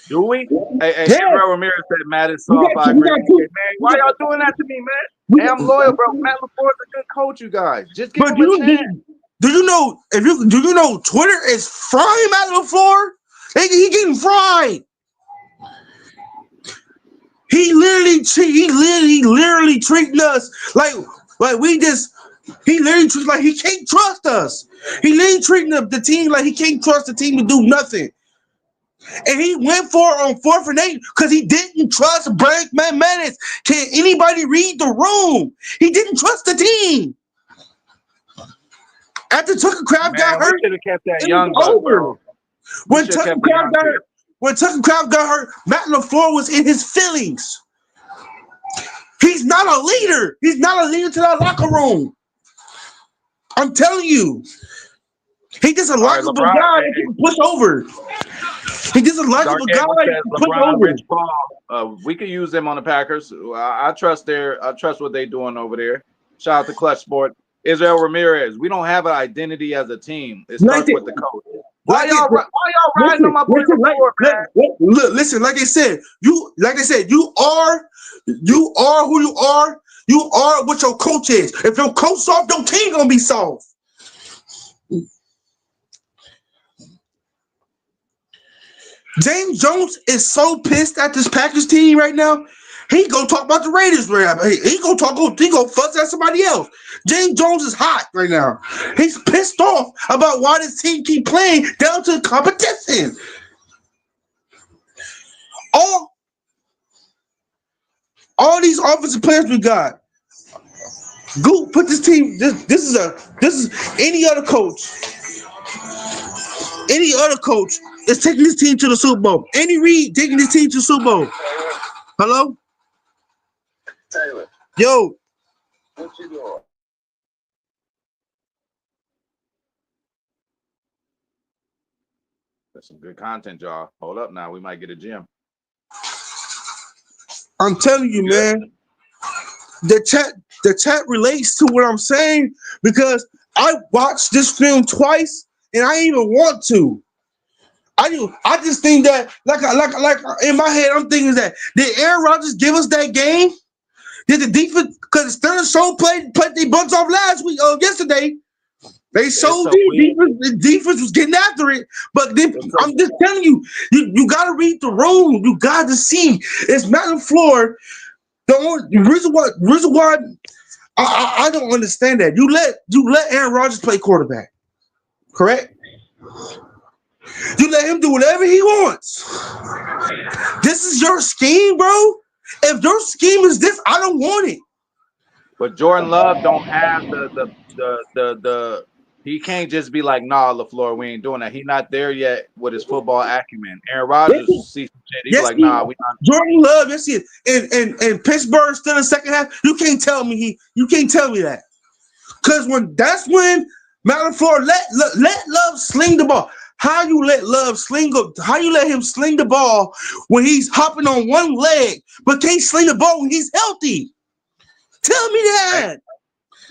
Do we? Hey, Yes. Israel Ramirez said Matt is We soft. I we agree. got Okay, two. man, why y'all doing that to me, man? Hey, I'm loyal, bro. Matt LaFleur's a good coach, you guys. Just give But him a chance. do you know do you know Twitter is frying Matt LaFleur? He getting fried. He literally treating us like we just he literally treats like he can't trust us. He literally treating the team like he can't trust the team to do nothing. And he went for it on 4th and 8 because he didn't trust Frank McManus. Can anybody read the room? He didn't trust the team. After Tucker Craft Man, got we hurt, should have kept that it was young buck, over. bro. We When should have Tucker kept the Craft young got kid. hurt, Matt LaFleur was in his feelings. He's not a leader. He's not a leader to that locker room. I'm telling you. He just a All right, likable LeBron. guy that you can push over. He just a Dark likable guy Gable that says you can push LeBron, over. Rich Paul. We could use them on the Packers. I trust what they're doing over there. Shout out to Clutch Sport. Israel Ramirez. We don't have an identity as a team. It Like starts it, with the coach. Why y'all riding on listen, my boy LaFleur, man? listen. Like I said, you are who you are. You are what your coach is. If your coach soft, your team gonna be soft. James Jones is so pissed at this Packers team right now. He gonna talk about the Raiders, man. He gonna fuss at somebody else. James Jones is hot right now. He's pissed off about why this team keep playing down to the competition. All these offensive players we got. Goop put this team. This is any other coach. Any other coach is taking this team to the Super Bowl. Andy Reid taking this team to the Super Bowl. Hello? Taylor, Yo. what you doing? That's some good content, y'all. Hold up now. We might get a gym. I'm telling you, man. The chat relates to what I'm saying because I watched this film twice and I didn't even want to. I just think that like in my head I'm thinking that did Aaron Rodgers give us that game? Did the defense because the Steelers show played their butts off last week yesterday? They showed the defense was getting after it, but I'm just telling you, you got to read the room. You got to see it's Matt LaFleur. The reason why I don't understand that you let Aaron Rodgers play quarterback, correct? You let him do whatever he wants. This is your scheme, bro. If your scheme is this, I don't want it. But Jordan Love don't have the he can't just be like, nah, LaFleur, we ain't doing that. He not there yet with his football acumen. Aaron Rodgers sees some shit. He's like, nah, we not. Jordan Love, yes, he is. And Pittsburgh still in the second half. You can't tell me that. Because that's when Matt LaFleur let Love sling the ball. How you let him sling the ball when he's hopping on one leg, but can't sling the ball when he's healthy? Tell me that.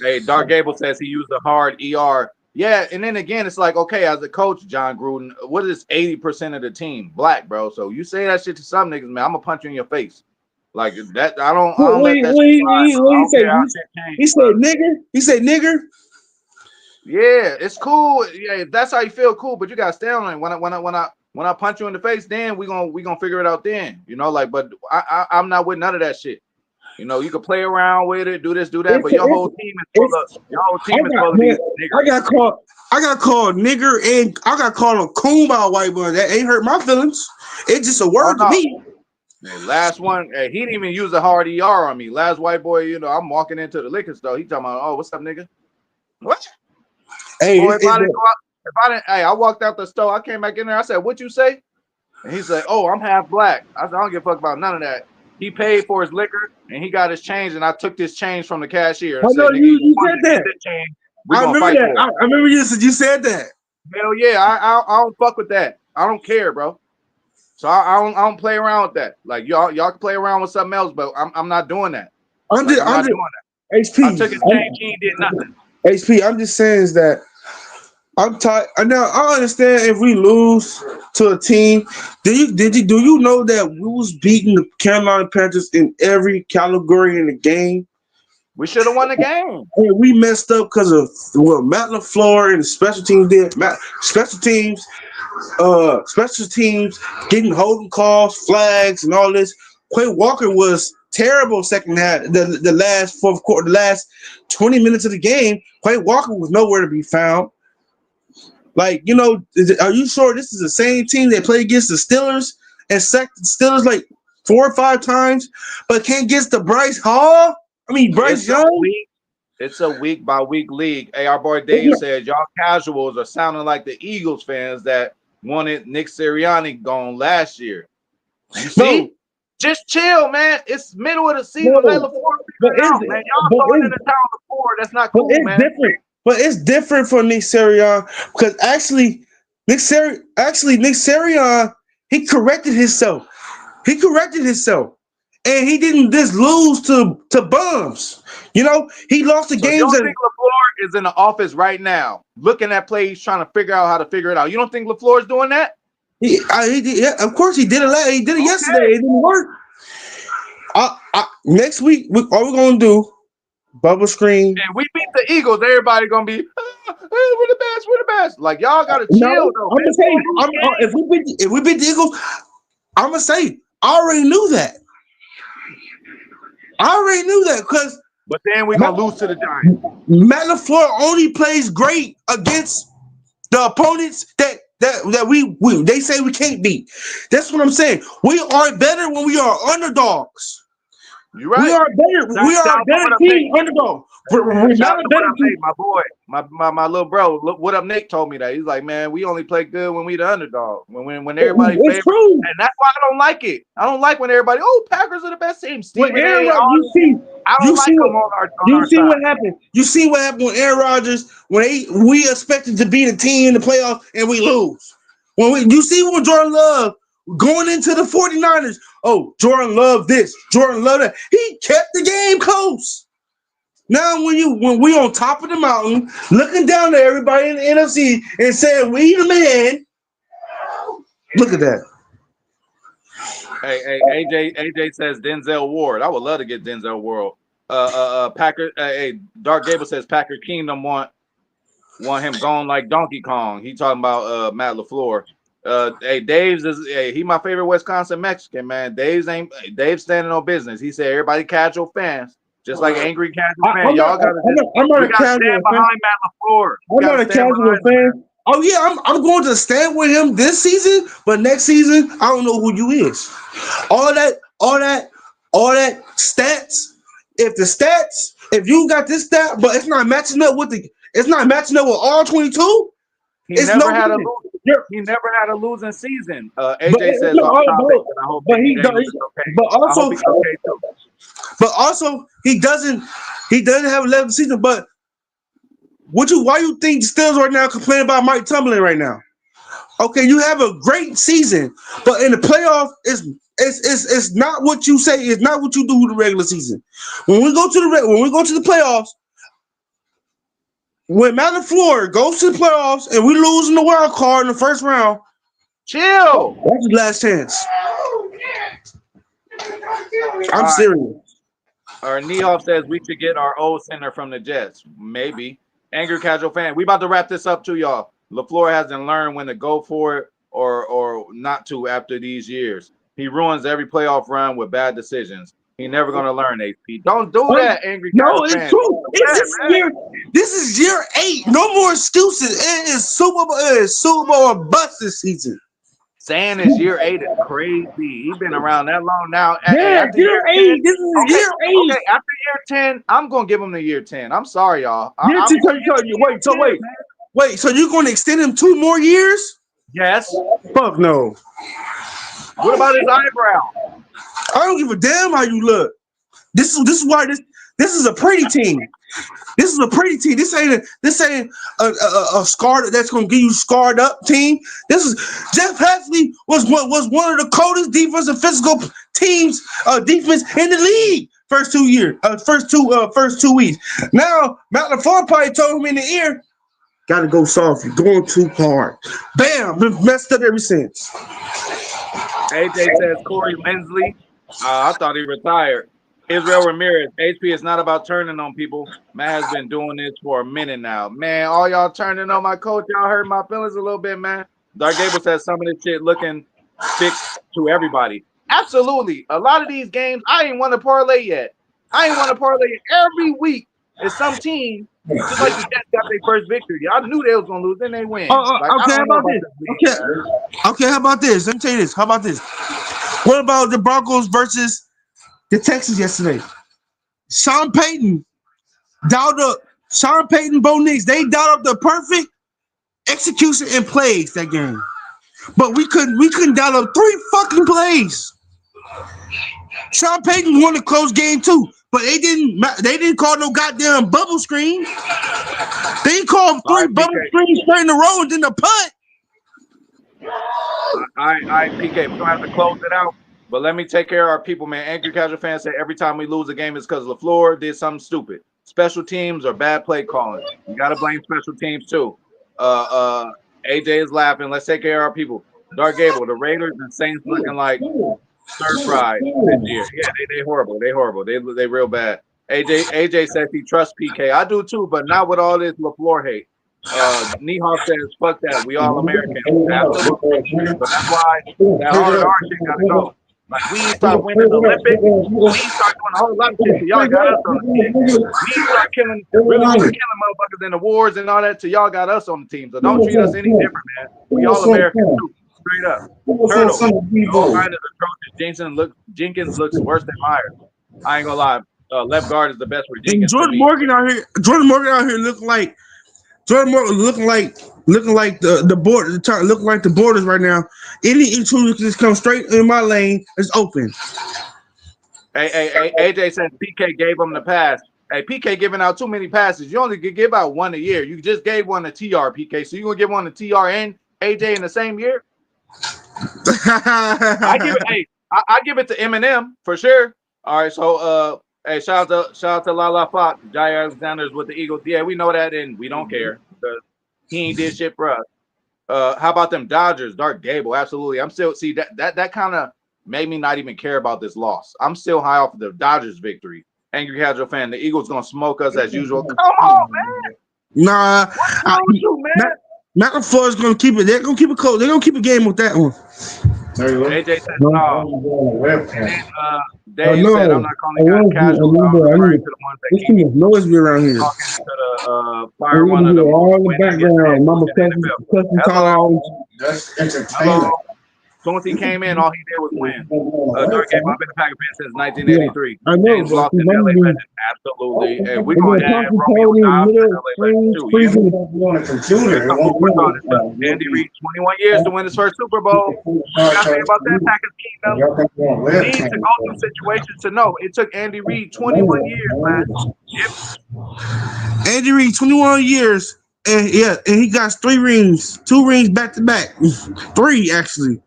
Hey, Dark Gable says he used a hard ER. Yeah, and then again, it's like, okay, as a coach, John Gruden, what is 80% of the team? Black, bro. So you say that shit to some niggas, man, I'm gonna punch you in your face. Like that, I don't let that shit fly. He said nigger. He said nigger. Yeah, it's cool. Yeah, if that's how you feel, cool. But you gotta stay on it. When I punch you in the face, then we gonna figure it out then. You know, like, but I'm not with none of that shit. You know, you can play around with it, do this, do that, It's, but it's, your whole I team is got supposed to be man, I niggers. got called. I got called nigger and I got called a coon by a white boy. That ain't hurt my feelings. It's just a Oh word to no. me. Man, last one, he didn't even use a hard ER on me. Last white boy, you know, I'm walking into the liquor store. He talking about, oh, what's up, nigga? What? Hey, Boy, I walked out the store. I came back in there. I said, what you say? And he said, oh, I'm half black. I said, I don't give a fuck about none of that. He paid for his liquor and he got his change, and I took this change from the cashier I and know said, nigga, you you want said to get that. this change? We're I gonna remember fight that. for it. I remember you said that. Hell yeah, I don't fuck with that. I don't care, bro. So I don't play around with that. Like y'all can play around with something else, but I'm not doing that. I'm Like just, I'm I'm not just doing that. I HP. took his change, he did nothing. HP. I'm just saying is that I'm tired. Now I understand if we lose to a team. Do you know that we was beating the Carolina Panthers in every category in the game? We should have won the game. And we messed up because of what Matt LaFleur and the special teams did. Special teams getting holding calls, flags, and all this. Quay Walker was terrible second half. The last fourth quarter, the last 20 minutes of the game, Quay Walker was nowhere to be found. Like, are you sure this is the same team that played against the Steelers and sacked the Steelers like 4 or 5 times, but can't get the Bryce Hall? I mean, Bryce Young? It's a week by week league. Hey, our boy Dave said y'all casuals are sounding like the Eagles fans that wanted Nick Sirianni gone last year. You see? No, Just chill, man. It's middle of the season. Let no. LaFleur But figure it out, man. Y'all but throwing in it's the towel before. That's not but cool, it's man. different. But it's different for Nick Sirianni because Nick Sirianni, he corrected himself. And he didn't just lose to bums. He lost the So you games don't that think LaFleur is in the office right now looking at plays, trying to figure out how to figure it out? You don't think LaFleur is doing that? yeah, of course he did it. He did it yesterday. Okay. It didn't work. Next week, all we're gonna do bubble screen. And we beat the Eagles. Everybody gonna be, hey, we're the best. We're the best. Like y'all gotta No, chill though, I'm man. gonna say if we beat the Eagles, I'm gonna say I already knew that. I already knew that because But then we're Matt, gonna lose to the Giants. Matt LaFleur only plays great against the opponents that we they say we can't beat. That's what I'm saying. We are better when we are underdogs. You right. We are better. We are Shout a out to better what up, Nate. team underdog. We're Shout out not a to what better up, team. Nate, my boy, my little bro. Look, what up, Nate told me that he's like, man, we only play good when we the underdog. When everybody It's favorite, true. and that's why I don't like it. I don't like when everybody, Packers are the best team. When Stephen Aaron A. Rodgers, All I don't like them on you our see side. what happened. You see what happened when Aaron Rodgers we expected to be the team in the playoffs and we lose. You see when Jordan Love going into the 49ers. Oh, Jordan Love this, Jordan Love that. He kept the game close. Now when we on top of the mountain, looking down at everybody in the NFC and saying we the man. Look at that. Hey, AJ says Denzel Ward. I would love to get Denzel Ward. Packer. Dark Gable says Packer Kingdom want him gone like Donkey Kong. He talking about Matt LaFleur. Dave's he my favorite Wisconsin Mexican, man. Dave's standing on business. He said everybody casual fans, just like angry casual fans. Y'all gotta I'm not we a gotta casual stand fan. behind Matt LaFleur. I'm not a casual fan. Oh yeah, I'm going to stand with him this season, but next season I don't know who you is. All that stats. If you got this stat, but it's not matching up with all 22. He It's never no had winning. he never had a losing season. But AJ says off topic, and I hope Mickey Daniels is okay. I hope he's okay too. But also he doesn't have 11 season. But why you think the Steelers right now complaining about Mike Tomlin right now? Okay, you have a great season, but in the playoff, it's not what you say. It's not what you do with the regular season. When we go to the playoffs, when Matt LaFleur goes to the playoffs and we lose in the wild card in the first round, Chill. that's his last chance. I'm serious. Or Nehoff says we should get our old center from the Jets. Maybe. Angry casual fan. We about to wrap this up too, y'all. LaFleur hasn't learned when to go for it or not to after these years. He ruins every playoff run with bad decisions. He never gonna learn, HP. Don't do Oh, that, angry no, Cavs it's fan. true. Don't do It's that, just man. this is year 8. No more excuses. It is Super Bowl or bust this season. Saying it's year 8 is crazy. He been around that long now. Hey, Yeah, after year year 10, 8. This is okay, year 8. okay. After year 10, I'm gonna give him the year 10. I'm sorry, y'all. Year I'm 10. gonna give him the year 10, man. Wait. So you're going to extend him 2 more years? Yes. Fuck no. What about his eyebrow? I don't give a damn how you look. This is why this is a pretty team. This is a pretty team. This ain't a scarred that's gonna get you scarred up team. This is Jeff Hafley was one of the coldest defensive physical teams defense in the league. First 2 years, first 2 weeks. Now Matt LaFleur probably told him in the ear, "Gotta go soft. You're going too hard." Bam, been messed up ever since. AJ says Corey Lindsley. I thought he retired. Israel Ramirez. HP is not about turning on people. Matt has been doing this for a minute now. Man, all y'all turning on my coach. Y'all hurt my feelings a little bit, man. Dark Gable says some of this shit looking fixed to everybody. Absolutely. A lot of these games, I ain't want to parlay yet. I ain't want to parlay every week. It's some team, just like the Jets got their first victory. I knew they was gonna lose, then they win. Like I Okay, how don't know about about this? this league, Okay, man. okay, how about this? Let me tell you this. How about this? What about the Broncos versus the Texans yesterday? Sean Payton dialed up. Sean Payton, Bo Nix, they dialed up the perfect execution and plays that game. But we couldn't dial up 3 fucking plays. Sean Payton won the close game too, but they didn't call no goddamn bubble screen. They called All 3 right, PK. bubble screens straight in a row and then the punt. All right, PK. We're gonna have to close it out. But let me take care of our people, man. Angry Casual fans say every time we lose a game it's because LaFleur did something stupid. Special teams or bad play calling. You gotta blame special teams too. AJ is laughing. Let's take care of our people. Dark Gable, the Raiders and Saints looking like stir fried this year. Yeah, they horrible. They horrible. They real bad. AJ says he trusts PK. I do too, but not with all this LaFleur hate. Nehawk says, fuck that. We all Americans. Absolutely. So that's why that hard R shit gotta go. Like we ain't start winning the Olympics. We ain't start doing a whole lot of shit till y'all got us on the team. We ain't start really killing motherfuckers in the wars and all that till y'all got us on the team. So don't treat us any different, man. We all Americans too. Straight up. Turtle. No line is atrocious. Jenkins looks worse than Myers. I ain't gonna lie. Left guard is the best for And Jenkins to Jordan me. Morgan out here looking like the border, looking like the borders right now. Any intruder can just come straight in my lane. It's open. Hey, AJ says PK gave him the pass. Hey, PK giving out too many passes. You only could give out one a year. You just gave one to TR, PK. So you gonna give one to TR and AJ in the same year? I give it to Eminem for sure. All right, so hey, shout out to Lala Fox, Jair Alexander's with the Eagles. Yeah, we know that, and we don't care because he ain't did shit for us. How about them Dodgers? Dark Gable, absolutely. I'm still that kind of made me not even care about this loss. I'm still high off of the Dodgers victory. Angry casual fan, the Eagles gonna smoke us as usual. Come on, man. Nah, What's wrong with you, man? Matt LaFleur is gonna keep it. They're gonna keep it cold. They're gonna keep a game with that one. AJ said no. And then Dave said, I'm not calling guys casual. I'm referring to the ones that keep noise around here. talking to the fire one of them. All in the background. Mama cussing Hello. That's entertainment. Hello. As soon as he came in, all he did was win. Dark Game, I've been a Packer fan since 1983. I know, James lost in LA Legend. Absolutely. And we're going to add Romeo Dobbs in LA Legend too. You hear me? On a computer. It's it took Andy Reid 21 years to win his first Super Bowl. You got to think about that Packers kingdom. You need to go through situations to know. It took Andy Reid 21 years, man. Andy Reid, 21 years. And he got 3 rings, 2 rings back to back, 3 actually.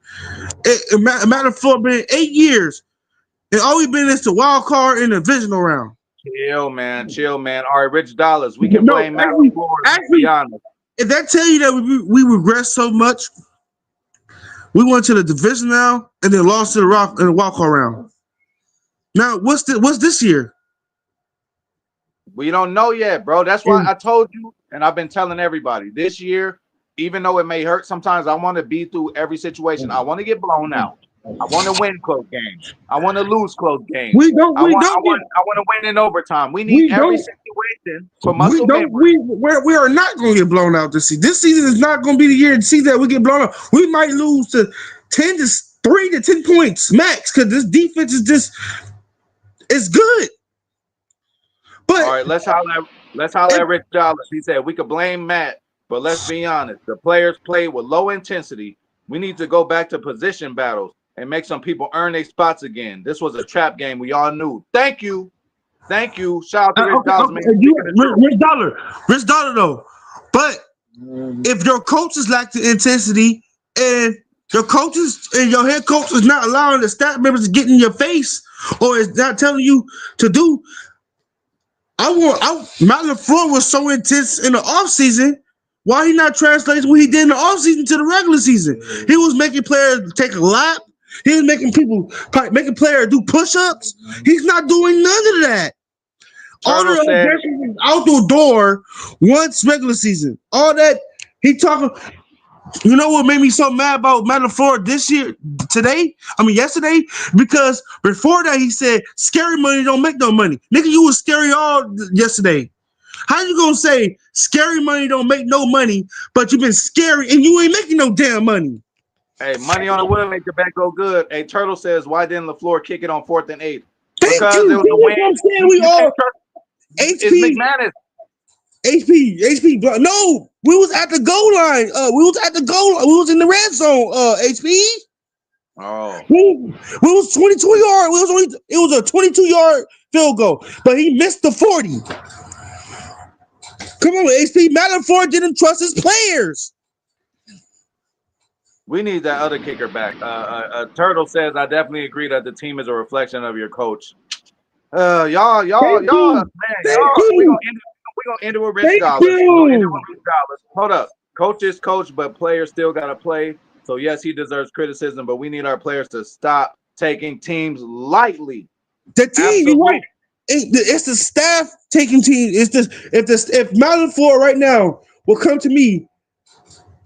Matter of fact, been 8 years, and all we've been is the wild card in the divisional round. Chill, man. All right, Rich Dollars. We can blame Matt LaFleur. Be honest. If that tell you that we regress so much, we went to the division now and then lost to the Rock in the wild card round. Now what's this year? We don't know yet, bro. That's why I told you, and I've been telling everybody this year, even though it may hurt sometimes, I want to be through every situation. I want to get blown out. I want to win close games. I want to lose close games. We don't. I We want don't get. I want to win in overtime. We need We every don't. situation for We muscle don't. memory. We are not going to get blown out this season. This season is not going to be the year to see that we get blown out. We might lose to 3 to 10 points max because this defense is just it's good. All But right, let's holler if, at Rich Dollars. He said we could blame Matt, but let's be honest. The players played with low intensity. We need to go back to position battles and make some people earn their spots again. This was a trap game. We all knew. Thank you. Thank you. Shout out to Rich okay, Dollars, okay, man. Speaking the truth. Rich Dollar though. But if your coaches lack the intensity and your coaches and your head coach is not allowing the staff members to get in your face or is not telling you to do, Matt LaFleur was so intense in the offseason. Why he not translating what he did in the offseason to the regular season? He was making players take a lap. He was making players do push-ups. He's not doing none of that. All Turtle the said, aggression is out the door once regular season. All that he talking. You know what made me so mad about Matt LaFleur yesterday? Because before that he said scary money don't make no money. Nigga, you was scary all yesterday. How you gonna say scary money don't make no money, but you been scary and you ain't making no damn money? hey, money on the wheel make the bet go good. Hey, Turtle says, why didn't LaFleur kick it on 4th and 8? Thank Because you. it was a That's win. what I'm saying. We You can't all trust. It's HP, McManus. HP. No, we was at the goal line. We was at the goal line. We was in the red zone. HP. Oh. We was 22 yard. It was a 22-yard field goal, but he missed the 40. Come on, HP. Matt LaFleur didn't trust his players. We need that other kicker back. Turtle says, I definitely agree that the team is a reflection of your coach. Y'all, Thank man, Thank we you. gonna end it with Rich Thank Dollars. We're gonna end it you. with Rich Dollars. Hold up. Coach is coach, but players still gotta play. So yes, he deserves criticism, but we need our players to stop taking teams lightly. The team, you're Absolutely. right. It's the staff taking team. If Matt LaFleur right now will come to me,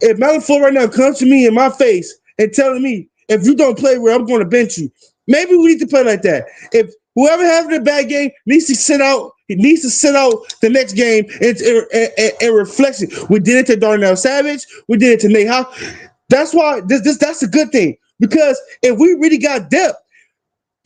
if Matt LaFleur right now comes to me in my face and telling me if you don't play well, I'm going to bench you. Maybe we need to play like that. If whoever having a bad game needs to sit out, he needs to sit out the next game and reflect it. We did it to Darnell Savage. We did it to Nate House. That's why that's a good thing because if we really got depth,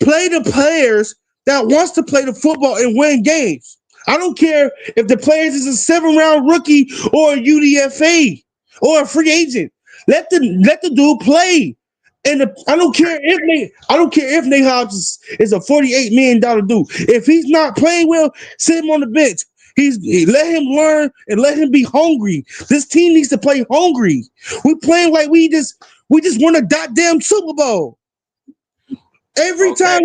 play the players that wants to play the football and win games. I don't care if the players is a 7-round rookie or a UDFA or a free agent. Let the dude play. And I don't care if Nate Hobbs is a $48 million dude. If he's not playing well, sit him on the bench. Let him learn and let him be hungry. This team needs to play hungry. We playing like we just won a goddamn Super Bowl. Every Okay. time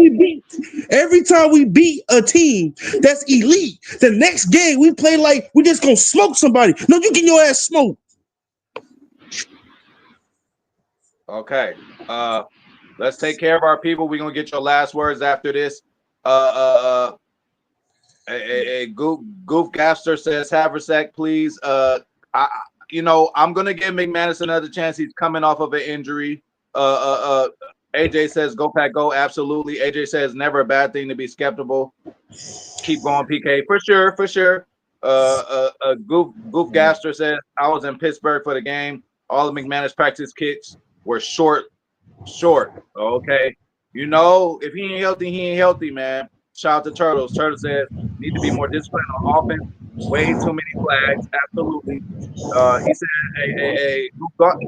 we beat a team that's elite, the next game we play like we just gonna smoke somebody. No, you get your ass smoked. Okay. Let's take care of our people. We're gonna get your last words after this. Goof Gaster says Haversack, please. I'm gonna give McManus another chance. He's coming off of an injury. AJ says go Pack go. Absolutely. AJ says never a bad thing to be skeptical. Keep going, PK, for sure. Goof Gaster says I was in Pittsburgh for the game. All the McManus practice kits were short. Okay. If he ain't healthy, man. Shout out to Turtles. Turtles says need to be more disciplined on offense. Way too many flags. Absolutely. He said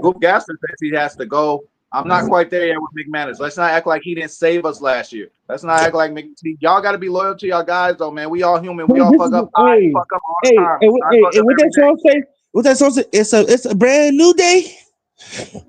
Goof Gaster says he has to go. I'm not quite there yet with McManus. Let's not act like he didn't save us last year. Let's not act like y'all got to be loyal to y'all guys, though, man. We all human. We all fuck up. I fuck up all the time. And what that song say? What that song say? It's a brand new day.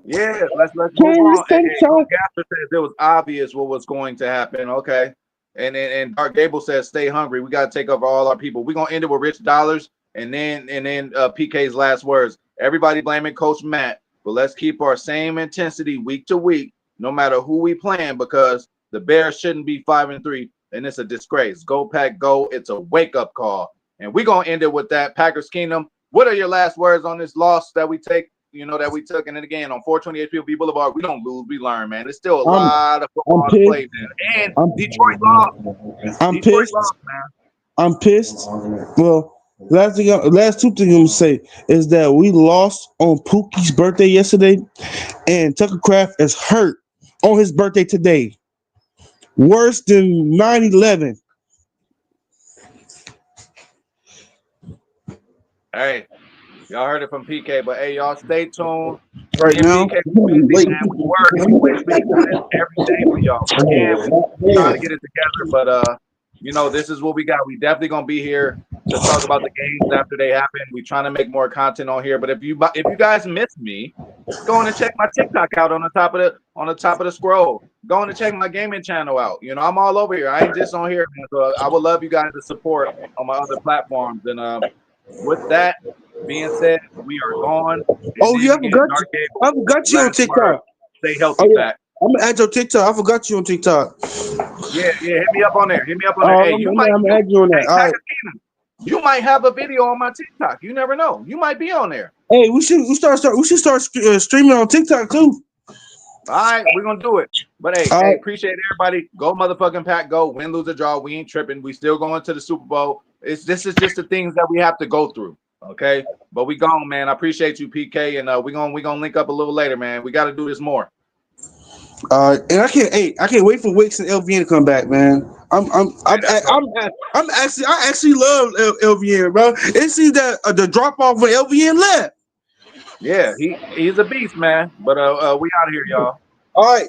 Yeah, let's move on. And Gasper says it was obvious what was going to happen. Okay. And Dark Gable says stay hungry. We got to take over all our people. We're gonna end it with Rich Dollars and then PK's last words. Everybody blaming Coach Matt, but let's keep our same intensity week to week, no matter who we playing, because the Bears shouldn't be 5-3, and it's a disgrace. Go Pack, go! It's a wake-up call, and we're gonna end it with that. Packers Kingdom. What are your last words on this loss that we take? that we took. And then again, on 428 POV Boulevard, we don't lose, we learn, man. There's still a I'm lot of football to pissed. play, man. And I'm Detroit lost. I'm Detroit pissed. lost, man. I'm pissed. Well, last two things I'm gonna say is that we lost on Pookie's birthday yesterday, and Tucker Craft is hurt on his birthday today. Worse than 9/11. Hey, y'all heard it from PK, but hey, y'all stay tuned. Right Me and now. PK, we busy, man. We work. We wish we could do this every day for y'all. Again, we trying to get it together, but this is what we got. We definitely gonna be here to talk about the games after they happen. We trying to make more content on here. But if you guys miss me, go on and check my TikTok out on the top of the scroll. Go on and check my gaming channel out. I'm all over here. I ain't just on here, man. So I would love you guys to support on my other platforms. And with that being said, we are gone. Oh yeah, I forgot you on TikTok. Stay healthy, Pat. I'm gonna add your TikTok. I forgot you on TikTok. Yeah, hit me up on there. Hey, I'm add you on that. All right. You might have a video on my TikTok. You never know. You might be on there. Hey, we should start streaming on TikTok too. All right, we're gonna do it. But hey, appreciate everybody. Go motherfucking Pack, go win, lose, or draw. We ain't tripping. We still going to the Super Bowl. This is just the things that we have to go through. Okay, but we gone, man. I appreciate you, PK, and we gonna link up a little later, man. We got to do this more. And I can't wait for Wicks and LVN to come back, man. I actually love LVN, bro. It seems that the drop off when LVN left. Yeah, he's a beast, man. But we out of here, y'all. All right.